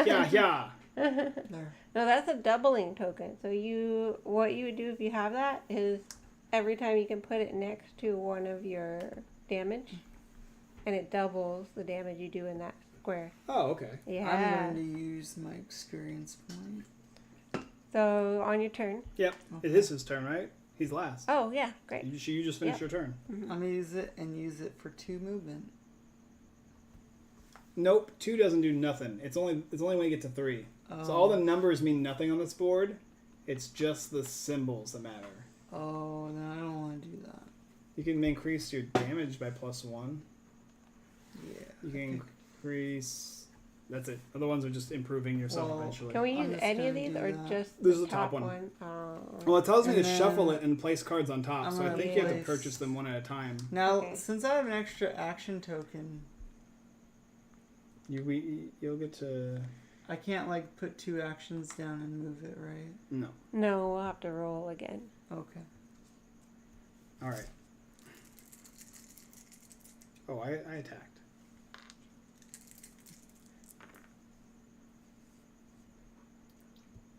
Yeah. There. No, that's a doubling token. So what you would do if you have that is every time you can put it next to one of your damage, and it doubles the damage you do in that square. Oh, okay. Yeah. I'm going to use my experience point. So on your turn. Yep. Okay. It is his turn, right? He's last. Oh yeah, great. You just finished your turn. I'm going to use it and use it for 2 movement. Nope. 2 doesn't do nothing. It's only when you get to 3. So all the numbers mean nothing on this board. It's just the symbols that matter. Oh, no, I don't want to do that. You can increase your damage by +1. Yeah. You can increase. That's it. Other ones are just improving yourself Well, eventually. Can we I'm use just any of gonna these do or that. just This the is the top one. Oh. Well, it tells me And to shuffle then it and place cards on top, I'm so I gonna think you have to place- purchase them one at a time. Now, Okay. since I have an extra action token, You'll get to I can't, like, put 2 actions down and move it, right? no. No, we'll have to roll again. Okay. All right. Oh, I attacked.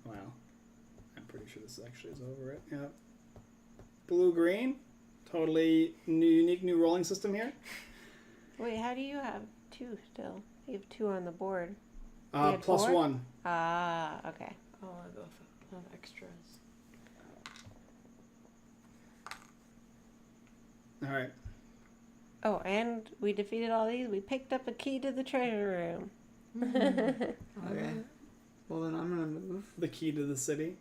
Wow. I'm pretty sure this actually is over it. Yep. Blue green. Totally unique new rolling system here. Wait, how do you have 2 still? You have 2 on the board. You had Plus 4? 1. Ah, okay. Oh, I go for extras. All right. Oh, and we defeated all these. We picked up a key to the treasure room. Okay. Well, then I'm gonna move. The key to the city.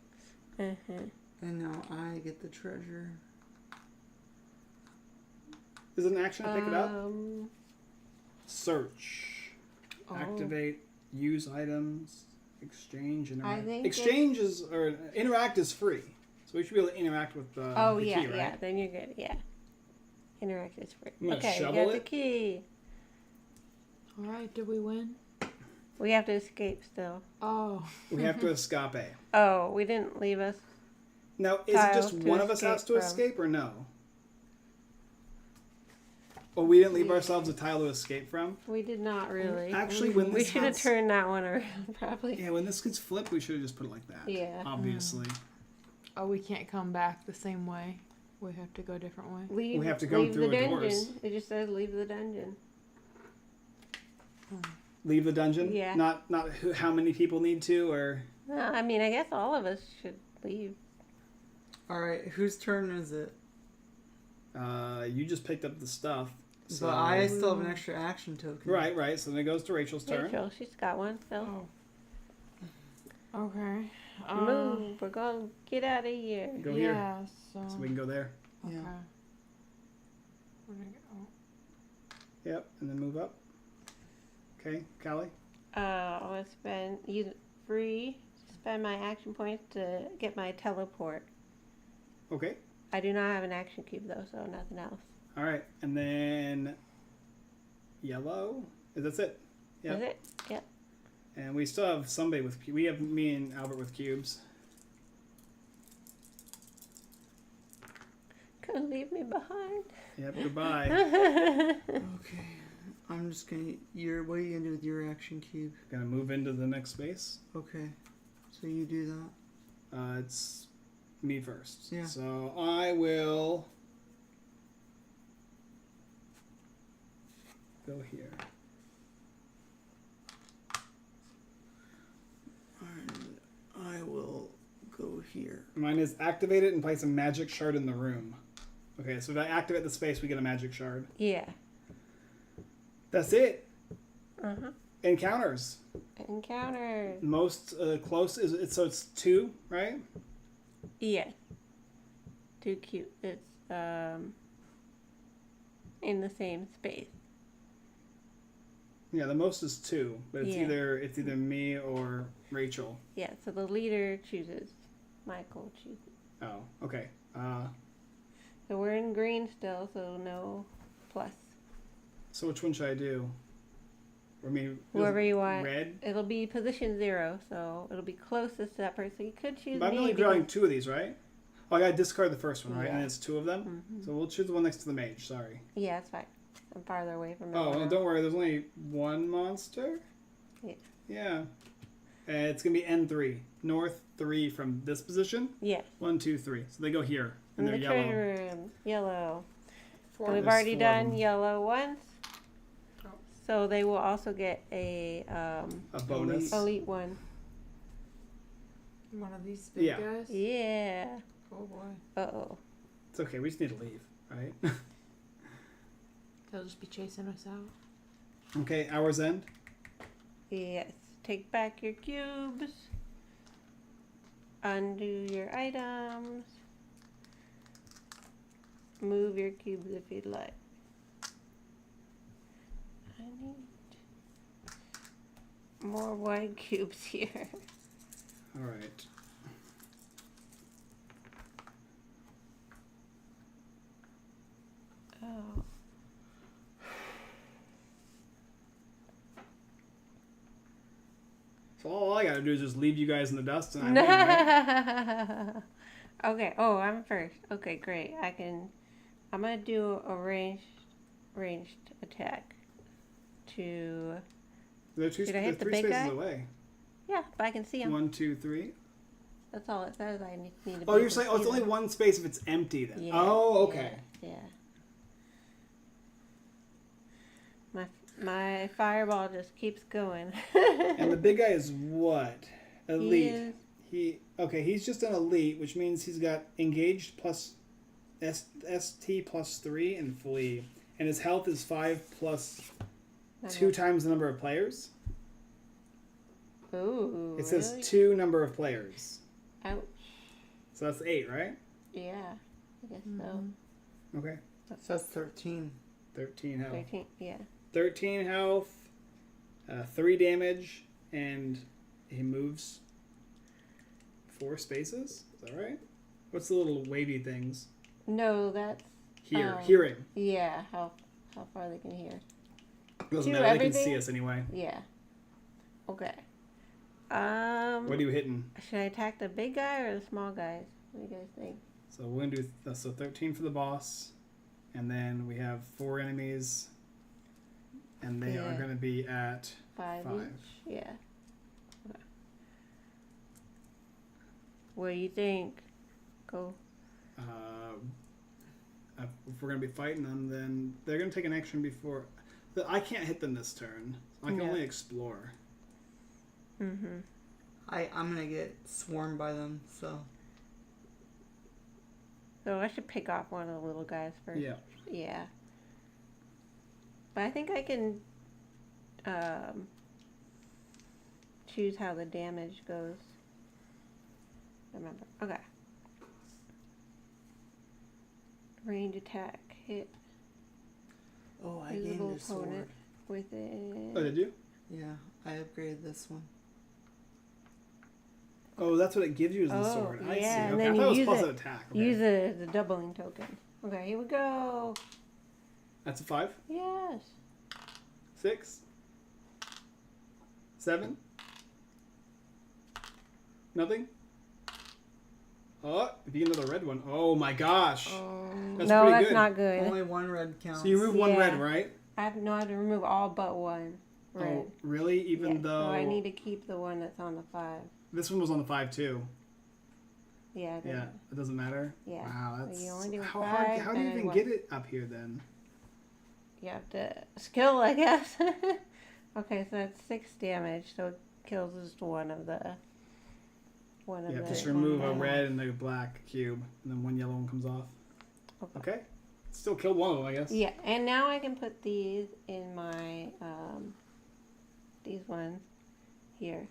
Uh-huh. And now I get the treasure. Is it an action to pick it up? Um, Search. Oh. Activate. Use items. Exchange. I Interact. think Exchange is or interact is free, so we should be able to interact with the Oh, the yeah, key, right? yeah. Then you're good. Yeah. Interact is free. I'm gonna Okay, we shovel got the it. key. All right, did we win? We have to escape still. Oh. We have to escape. Oh, we didn't leave us. Now, is it Tile just to one of us has to escape from. escape or no? Well, we didn't leave We- ourselves a tile to escape from. We did not really. Actually, when We this should have has- turned that one around, probably. Yeah, when this gets flipped, we should have just put it like that. Yeah. Obviously. Oh, we can't come back the same way. We have to go a different way. Leave, We have to go leave through the a dungeon. doors. It just says leave the dungeon. Leave the dungeon. Yeah. Not how many people need to, or No, I mean, I guess all of us should leave. Alright, whose turn is it? you just picked up the stuff. So But I still have an extra action token. right. So then it goes to Rachel's turn. Rachel, she's got one. So Okay. move. We're going to get out of here. Go here, Yeah, so. so we can go there. Okay. Yeah. Where'd I go? Yep, and then move up. Okay, Callie. I'm going to spend my action points to get my teleport. Okay. I do not have an action cube though, so nothing else. All right, and then yellow. That's it. Yep. Is it? Yep. And we still have somebody with. We have me and Albert with cubes. Couldn't leave me behind. Yep. Goodbye. Okay. I'm just gonna. What are you gonna do with your action cube? Gonna move into the next space. Okay. So you do that. It's me first. Yeah. So I will go here. And I will go here. Mine is activate it and place a magic shard in the room. Okay, so if I activate the space, we get a magic shard. Yeah. That's it. Uh-huh. Encounters. Encounters. Most close is it? So it's 2, right? Yes. Too cute. It's in the same space. Yeah, the most is 2, but it's Yeah. either me or Rachel. Yeah, so the leader chooses. Michael chooses. Oh, okay. So we're in green still, so no plus. So which one should I do? I mean, Whoever you want. Red. It'll be position 0, so it'll be closest to that person. You could choose But I'm me. only drawing 2 of these, right? Oh, I gotta discard the first one, right? Yeah. And it's 2 of them. So we'll choose the one next to the mage. Sorry. Yeah, it's fine. I'm farther away from it. Oh, now. and don't worry. There's only one monster. Yeah. Yeah. And it's gonna be N3, north 3 from this position. Yeah. 1, 2, 3. So they go here, and In they're the yellow. treasure room. Yellow. Four. And we've There's already 4 of done them. yellow once. Oh. So they will also get a A bonus. elite one. One of these big Yeah. guys? Yeah. Oh boy. Uh-oh. It's okay. We just need to leave, right? They'll just be chasing us out. Okay. Hour's end. Yes. Take back your cubes. Undo your items. Move your cubes if you'd like. I need more white cubes here. All right. Oh. So all I gotta do is just leave you guys in the dust, and I win, right? Okay. Oh, I'm first. Okay, great. I'm gonna do a ranged attack. To They're two, Did I they're hit the 3 big spaces guy? away. yeah, but I can see him. 1, 2, 3. That's all it says. I need to. Oh, you're saying it's only one space if it's empty then. Yeah, Oh, okay. Yeah. My fireball just keeps going. And the big guy is what? Elite. is- He's just an elite, which means he's got engaged plus ST plus 3 and fully. And his health is 5 plus Okay. 2 times the number of players. Ooh. It says really? 2 number of players. Ouch. So that's 8, right? Yeah. I guess so. Okay. It says 13. 13 health. 13. Yeah. 13 health, 3 damage, and he moves 4 spaces. Is that right? What's the little wavy things? No, that's Here. Oh. Hearing. yeah. How far they can hear. Doesn't Do matter. They can everything? see us anyway. Yeah. Okay. What are you hitting? Should I attack the big guy or the small guys? What do you guys think? So we're going to do 13 for the boss. And then we have 4 enemies. And they are Yeah. going to be at 5 5. each? Yeah. Okay. What do you think? Go. If we're going to be fighting them, then they're going to take an action before. I can't hit them this turn. I can Yeah. only explore. Mm-hmm. I'm gonna get swarmed by them, so. So I should pick off one of the little guys first. Yeah. Yeah. But I think I can choose how the damage goes. Remember. Okay. Range attack. Hit Oh, I visible gained a sword. opponent with it. Oh, did you? Yeah, I upgraded this one. Oh, that's what it gives you as the Oh, sword. I yeah, see. and Okay. then I you thought it was use plus it- an attack. Okay. Use it as a doubling token. Okay, here we go. That's a 5, Yes. 6, 7. Nothing. Oh, if you get another red one. Oh my gosh. That's no, pretty that's good. not good. Only one red counts. So you remove one Yeah. red, right? I have to remove all but one red. Oh, really? Even Yeah, though so I need to keep the one that's on the 5. this one was on the 5 too. Yeah. Yeah, it doesn't matter. Yeah. Wow, So that's you only do how 5, hard. How do you and even what? get it up here then? You have to skill, I guess. Okay, so that's 6 damage. So it kills just one of the. Yeah, just remove a red and a black cube, and then one yellow one comes off. Okay. Still killed one of them, I guess. Yeah, and now I can put these in my these ones here,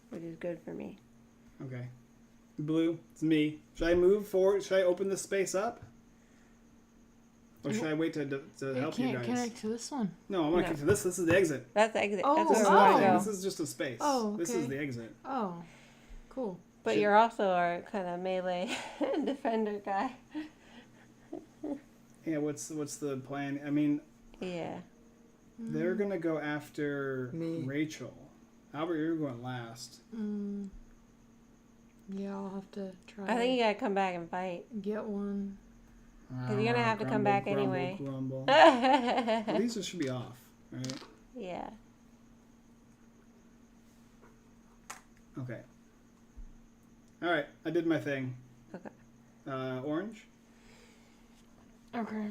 which is good for me. Okay. Blue, it's me. Should I move forward? Should I open this space up? Or should I wait to It help you can't guys? connect to this one. No, I'm going to connect to this. This is the exit. That's the exit. Oh, That's This where is we want nothing. to This go. is just a space. Oh, This is okay. the exit. Oh, cool. But you're also our kind of melee defender guy. Yeah, what's the plan? I mean, Yeah. they're going to go after Me. Rachel. Albert, you're going last. Yeah, I'll have to try. I think you gotta come back and fight. get one. Because you're gonna have to come back anyway. Grumble. Well, these should be off, right? Yeah. Okay. All right, I did my thing. Okay. Orange. Okay.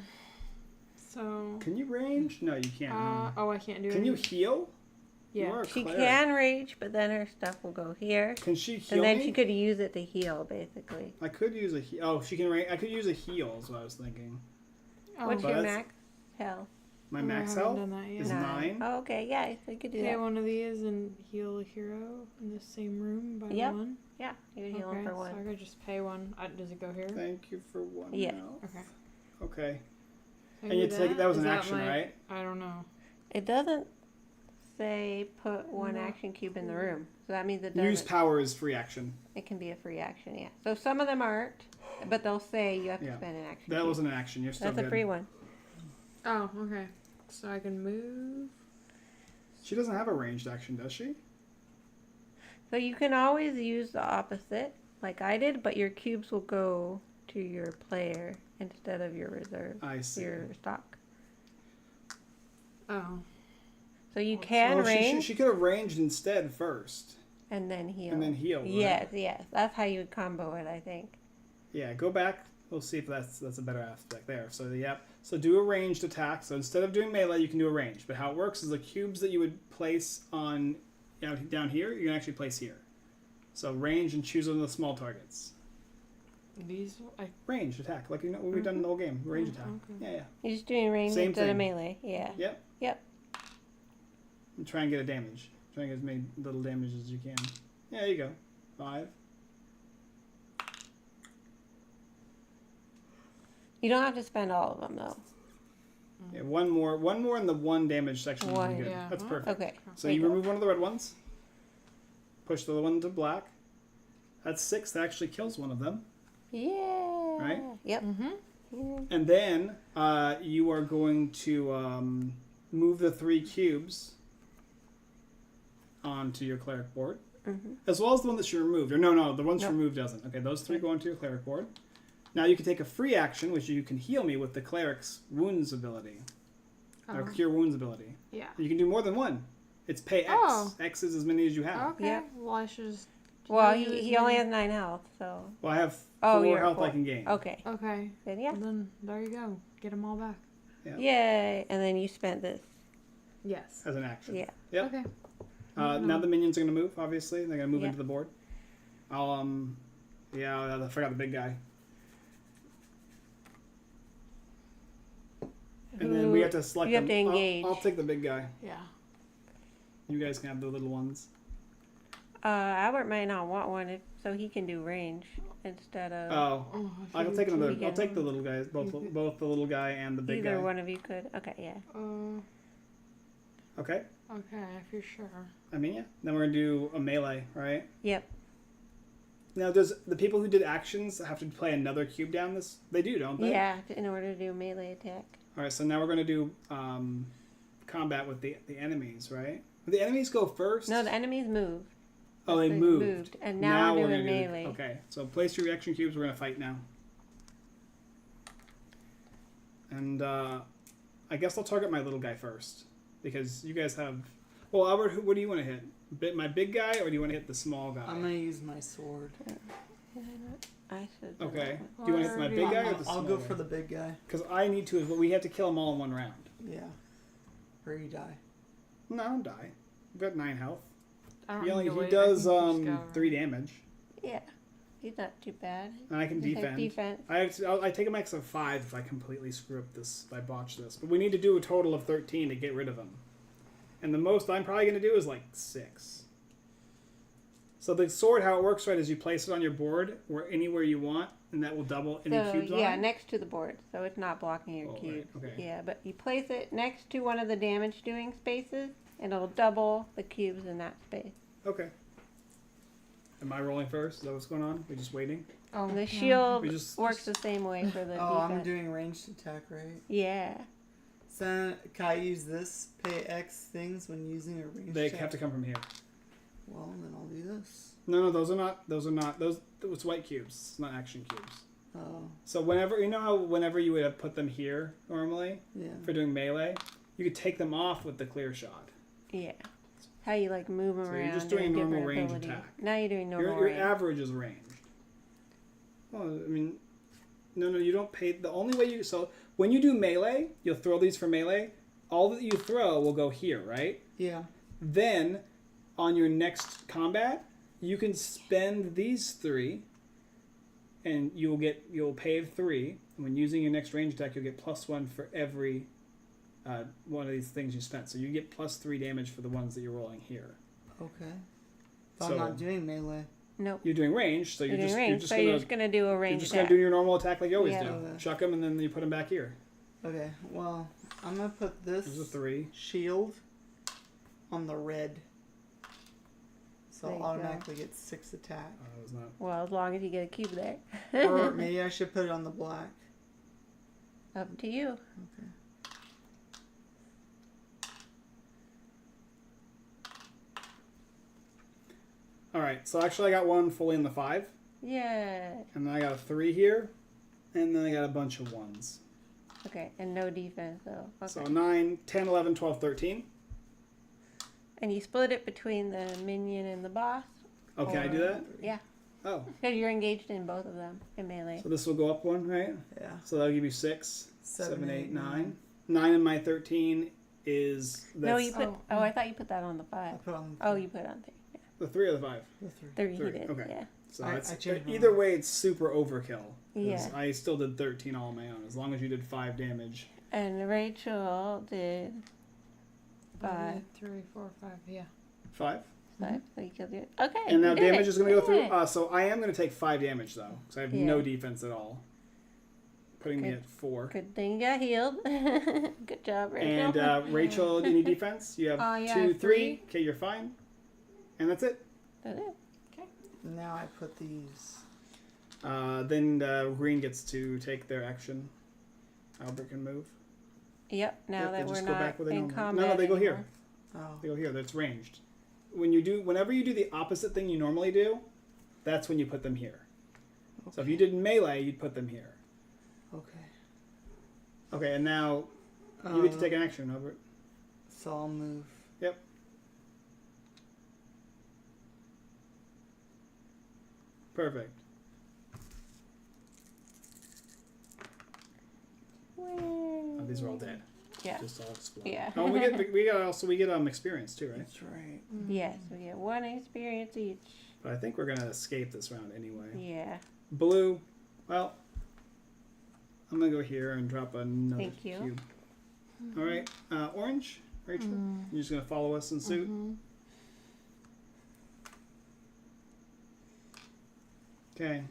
So. Can you range? No, you can't. I can't do it. Can you heal? You Yeah. are a She cleric. can rage, but then her stuff will go here. Can she heal And then me? she could use it to heal, basically. I could use a heal. Oh, she can range. I could use a heal. Is what I was thinking. Oh, What's But your that's- max health? My No, I max haven't health done that yet. is 9. Oh, okay. Yeah, so you could do Pay that. one of these and heal a hero in the same room by Yep. one. Yeah, you could heal Okay, him for so I one. could just pay one. Does it go here? Thank you for 1 Yeah. health. Okay. Okay. Can And I you do take that was Is an that action, my- right? I don't know. It doesn't say put one No. action cube in the room. So that means it Use doesn't. power is free action. It can be a free action, yeah. So some of them aren't, but they'll say you have to Yeah. spend an action That cube. was an action. You're still That's good. a free one. Oh, okay. So I can move. She doesn't have a ranged action, does she? So you can always use the opposite, like I did, but your cubes will go to your player instead of your reserve, I see. your stock. Oh. So you can Oh, range she could have ranged instead first, and then heal. and then heal. Right? Yes. That's how you would combo it, I think. Yeah, go back. We'll see if that's a better aspect there. So yep. So do a ranged attack. So instead of doing melee, you can do a ranged. But how it works is the cubes that you would place on down here, you can actually place here. So range and choose one of the small targets. These, Range attack, like what we've done in the whole game. Range attack. Okay. Yeah, yeah. You're just doing range Same instead of thing. melee. Yeah. Yep. Yep. And try and get a damage. Try and get as many little damage as you can. Yeah, there you go. 5. You don't have to spend all of them though. Yeah, one more in the 1 damage section. Would One. be good. Yeah. That's perfect. Okay. So there you go. remove one of the red ones. Push the other one to black. That's 6. That actually kills one of them. Yeah. Right? Yep. Mm-hmm. Yeah. And then you are going to move the 3 cubes onto your cleric board. Mm-hmm. As well as the one that you removed. Or no, the ones Nope. removed doesn't. Okay, those 3 go onto your cleric board. Now you can take a free action, which you can heal me with the cleric's wounds ability. Or cure wounds ability. Yeah. You can do more than one. It's pay X. Oh. X is as many as you have. Okay. Yeah. Well, I should just. Well, do he as only has many- 9 health, so. Well, I have Oh, 4 you're at health I 4. can gain. Okay. Okay. Then yeah. Then there you go. Get them all back. Yeah. Yay! And then you spent this. Yes. As an action. Yeah. Yep. Okay. Now the minions are going to move, obviously. They're going to move Yeah. into the board. I'll, yeah, I forgot the big guy. And then we have to select You have them. to engage. I'll take the big guy. Yeah. You guys can have the little ones. Albert might not want one, so he can do range instead of. Oh, Oh, I'll take another. we I'll get take the little guys, both the little guy and the big Either guy. one of you could. Okay, yeah. Okay. Okay, for sure. I mean, yeah. Then we're gonna do a melee, right? Yep. Now, does the people who did actions have to play another cube down this? They do, don't they? Yeah, in order to do melee attack. All right. So now we're gonna do combat with the enemies, right? The enemies go first. No, the enemies moved. Oh, they moved. And now we're doing gonna do melee. okay, so place your reaction cubes. We're gonna fight now. And I guess I'll target my little guy first because you guys have. Well, Albert, what do you want to hit? My big guy, or do you want to hit the small guy? I'm gonna use my sword. I should. Okay. Do you want to hit my big guy or the small I'll go guy? for the big guy. Because I need to. But we have to kill them all in one round. Yeah. Or you die. No, I don't die. I've got 9 health. I don't He need to he wait. does I can just go 3 damage, Yeah. He's not too bad. and I can He's like defend. defense. I take a max of 5 if I completely screw up this. If I botch this, but we need to do a total of 13 to get rid of them. And the most I'm probably going to do is like 6. So the sword, how it works, right, is you place it on your board or anywhere you want, and that will double any So cubes on yeah, it. next to the board, so it's not blocking your Oh, right, cubes. okay. Yeah, but you place it next to one of the damage doing spaces, and it'll double the cubes in that space. Okay. Am I rolling first? Is that what's going on? We're just waiting? Oh, And the yeah. shield We just- works the same way for the Oh, I'm defense. doing ranged attack, right? Yeah. So can I use this pay X things when using a ranged They attack? have to come from here. Well, then I'll do this. No, those are not. Those. It's white cubes. It's not action cubes. Oh, So whenever whenever you would have put them here normally yeah. for doing melee, you could take them off with the clear shot. Yeah. How you like move them So around. you're just doing and normal different range abilities. attack. Now you're doing normal Your range. average is ranged. Well, I mean, no, you don't pay. The only way you when you do melee, you'll throw these for melee. All that you throw will go here, right? Yeah. Then, on your next combat, you can spend these 3, and you'll pay 3. And when using your next range attack, you'll get +1 for every one of these things you spent. So you get +3 damage for the ones that you're rolling here. Okay. But So- I'm not doing melee. Nope. You're doing range, so You're doing you're range, just so gonna you're just gonna do a you're range just attack. gonna do your normal attack like you always Yeah. do. Okay. Chuck them, and then you put them back here. Okay. Well, I'm gonna put this There's a 3. shield on the red. So There you I'll go. automatically get 6 attack. That was not. Well, as long as you get a cube there. Or maybe I should put it on the black. Up to you. Okay. All right. So actually, I got one fully in the 5, Yeah. and then I got a 3 here, and then I got a bunch of 1s. Okay, and no defense though. Okay. So 9, 10, 11, 12, 13. And you split it between the minion and the boss. Oh, can I do that? Yeah. Oh, Because you're engaged in both of them in melee. so this will go up 1, right? Yeah. So that'll give you 6, 7, 7, 8, 8, 9. 9 in my 13 is No, that's you put. I thought you put that on the I 5. put on Oh, you put it on 3. Yeah. the 3 or the 5. the 3. 3 Three, he did. okay. Yeah. So I it's, changed my either mind. way, it's super overkill. 'Cause Yeah. I still did 13 all on my own, as long as you did 5 damage. And Rachel did I 5. did 3, 4, 5. Yeah. 5. 5. So you killed it. Okay. And now you did damage it. is going to go through. Yeah. So I am going to take 5 damage, though, because I have no Yeah. defense at all. Putting me Good. at 4. Good thing you got healed. Good job, Rachel. And Rachel, do you need defense? You have Yeah, 2, I have 3. Okay, you're fine. And that's it. That's it. Now I put these. Then green gets to take their action. Albert can move. Yep. Now Yep, they that we're just go not back where they in normally- combat No, they go here. anymore. Oh. They go here. That's ranged. Whenever you do the opposite thing you normally do, that's when you put them here. So if you did melee, you'd put them here. Okay. Okay, and now you get to take an action, Albert. So I'll move. Yep. Perfect. Oh, these are all dead. Yeah. Just all explode. Yeah. Oh, we get experience too, right? That's right. Yes, we get 1 experience each. But I think we're gonna escape this round anyway. Yeah. Blue. Well, I'm gonna go here and drop another Thank you. cube. All right. Orange. Rachel, you're just gonna follow us in suit. Okay.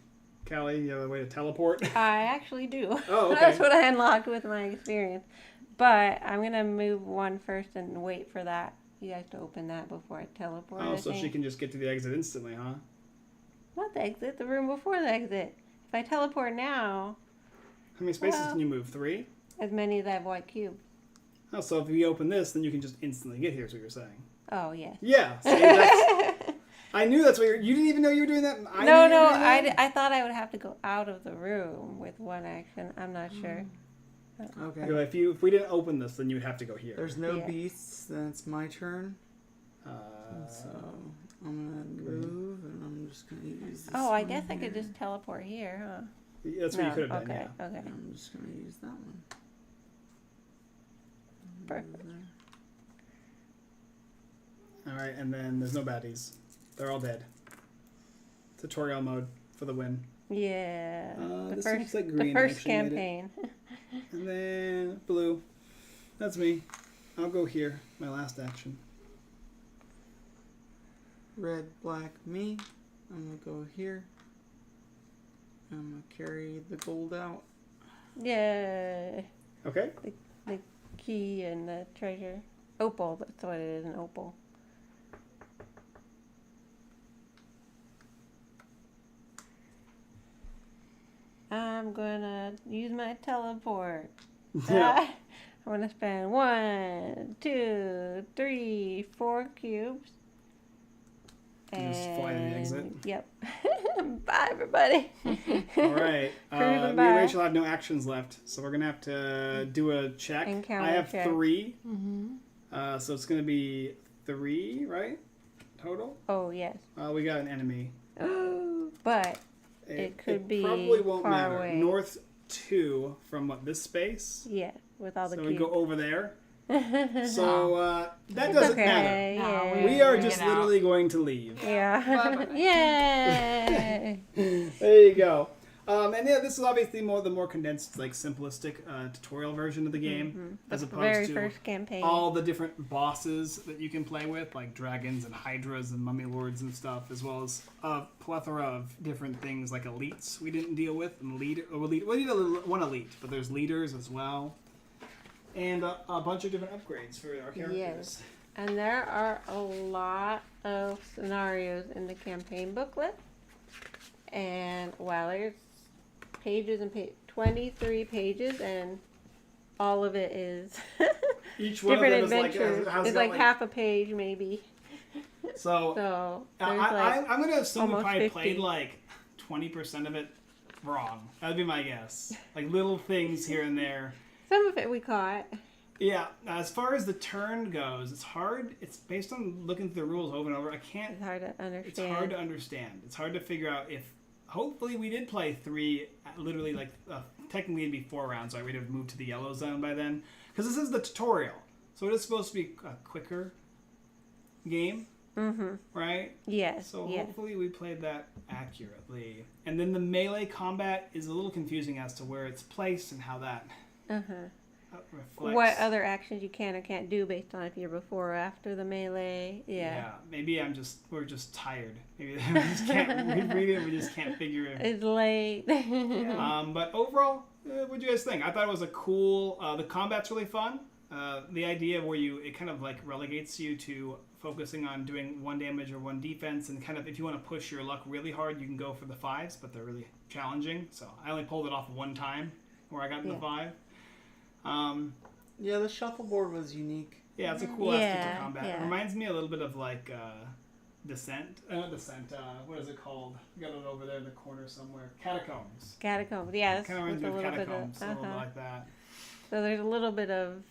Callie, you have a way to teleport. I actually do. Oh, okay. That's what I unlocked with my experience. But I'm going to move 1 first and wait for that. You guys to open that before I teleport. Oh, I so think. she can just get to the exit instantly, huh? Not the exit, the room before the exit. If I teleport now, How many spaces Well- can you move? 3? as many as I have white cube. Oh, so if we open this, then you can just instantly get here, is what you're saying. Oh, yes. Yeah. See, that's, I knew that's what you didn't even know you were doing that? No, I thought I would have to go out of the room with 1 action. I'm not sure. Okay. Okay, if we didn't open this, then you would have to go here. There's no Yeah. beasts, then it's my turn. Uh, So I'm gonna move, and I'm just gonna use this. Oh, I one guess I could here. just teleport here, huh? that's what you No, could have done, okay, yeah. okay. I'm just gonna use that one. Perfect. All right, and then there's no baddies. They're all dead. Tutorial mode for the win. Yeah. the this first, looks like the green first actually made it. campaign. And then blue. That's me. I'll go here. My last action. Red, black, me. I'm gonna go here. I'm gonna carry the gold out. Yeah. Okay. The key and the treasure. Opal, that's what it is, an opal. I'm gonna use my teleport. Yeah. I'm gonna spend 1, 2, 3, 4 cubes. And just fly to the exit. Yep. Bye, everybody. All right. Cruising Me and by. Rachel have no actions left, so we're gonna have to do a check. Encounter I have check. 3. So it's gonna be 3, right? Total. Oh, yes. We got an enemy. But it could be probably won't far matter. away. North 2 from what this space. yeah, with all the So cubes. we go over there. So that doesn't okay. matter. Yeah. We are Bring just it out. literally going to leave. Yeah. Yay! There you go. And yeah, this is obviously the more condensed, like simplistic tutorial version of the game, as opposed Very to first campaign. all the different bosses that you can play with, like dragons and hydras and mummy lords and stuff, as well as a plethora of different things like elites we didn't deal with, and we need one elite, but there's leaders as well, and a bunch of different upgrades for our characters. Yes. And there are a lot of scenarios in the campaign booklet. And wow, there's pages and 23 pages, and all of it is Each one different of them adventures. is has It's got, like half a page, maybe. So So there's like I'm going to assume we almost probably 50. played like 20% of it wrong. That'd be my guess. Like little things here and there. some of it we caught. Yeah, as far as the turn goes, it's hard. It's based on looking through the rules over and over. It's hard to understand. It's hard to understand. It's hard to figure out if. Hopefully, we did play 3. Literally, like technically, it'd be 4 rounds. Right, we'd have moved to the yellow zone by then. Because this is the tutorial, so it is supposed to be a quicker game. right? Yes. So yes. hopefully we played that accurately. And then the melee combat is a little confusing as to where it's placed and how that reflects. What other actions you can or can't do based on if you're before or after the melee. Yeah. Maybe we're just tired. Maybe we just can't read it. We just can't figure it. It's late. But overall, what do you guys think? I thought it was a cool. The combat's really fun. The idea where it kind of like relegates you to focusing on doing one damage or one defense, and kind of if you want to push your luck really hard, you can go for the 5s, but they're really challenging. So I only pulled it off one time where I got the 5. Yeah, the shuffleboard was unique. Yeah, it's a cool aspect of combat. Yeah. It reminds me a little bit of like Descent. Descent. What is it called? You got it over there in the corner somewhere. Catacombs. Catacombs. Yes. Kind of reminds me of Catacombs, a little bit like that. So there's a little bit of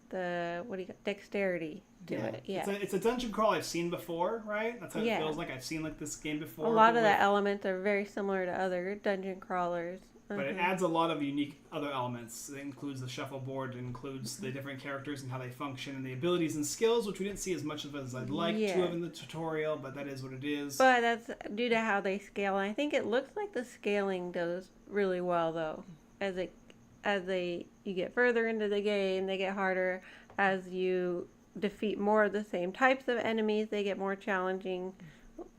the dexterity to it. Yeah. It's a dungeon crawl I've seen before, right? That's how it feels like. I've seen like this game before. A lot of the elements are very similar to other dungeon crawlers. But it adds a lot of unique other elements. It includes the shuffleboard, it includes the different characters and how they function, and the abilities and skills, which we didn't see as much of as I'd like to have in the tutorial, but that is what it is. But that's due to how they scale. And I think it looks like the scaling does really well, though. You get further into the game, they get harder. As you defeat more of the same types of enemies, they get more challenging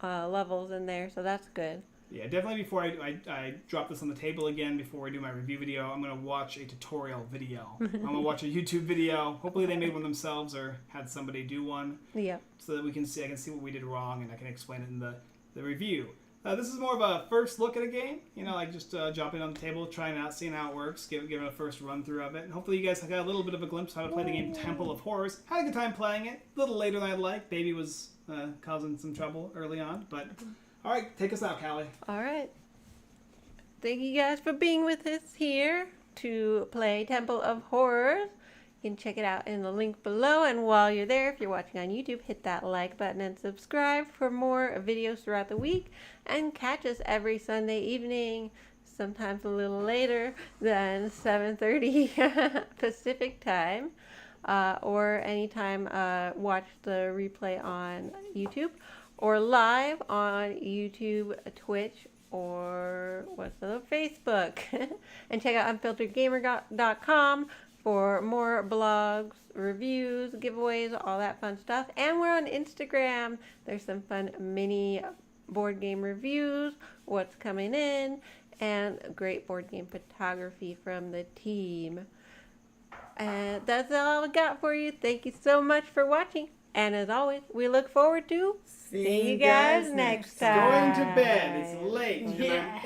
levels in there, so that's good. Yeah, definitely before I drop this on the table again, before I do my review video, I'm going to watch a tutorial video. I'm going to watch a YouTube video. Hopefully they made one themselves or had somebody do one. Yeah. So that I can see what we did wrong and I can explain it in the review. This is more of a first look at a game, like just dropping it on the table, trying it out, seeing how it works, giving it a first run through of it. And hopefully you guys got a little bit of a glimpse of how to play the game Temple of Horrors. Had a good time playing it. A little later than I'd like. Baby was causing some trouble early on, but... All right, take us out, Callie. All right. Thank you guys for being with us here to play Temple of Horrors. You can check it out in the link below. And while you're there, if you're watching on YouTube, hit that like button and subscribe for more videos throughout the week. And catch us every Sunday evening, sometimes a little later than 7:30 Pacific time. Or anytime watch the replay on YouTube. Or live on YouTube, Twitch, or Facebook. And check out unfilteredgamer.com for more blogs, reviews, giveaways, all that fun stuff. And we're on Instagram. There's some fun mini board game reviews, what's coming in, and great board game photography from the team. And that's all I got for you. Thank you so much for watching. And as always, we look forward to seeing you guys next time. Going to bed. It's late. Yeah.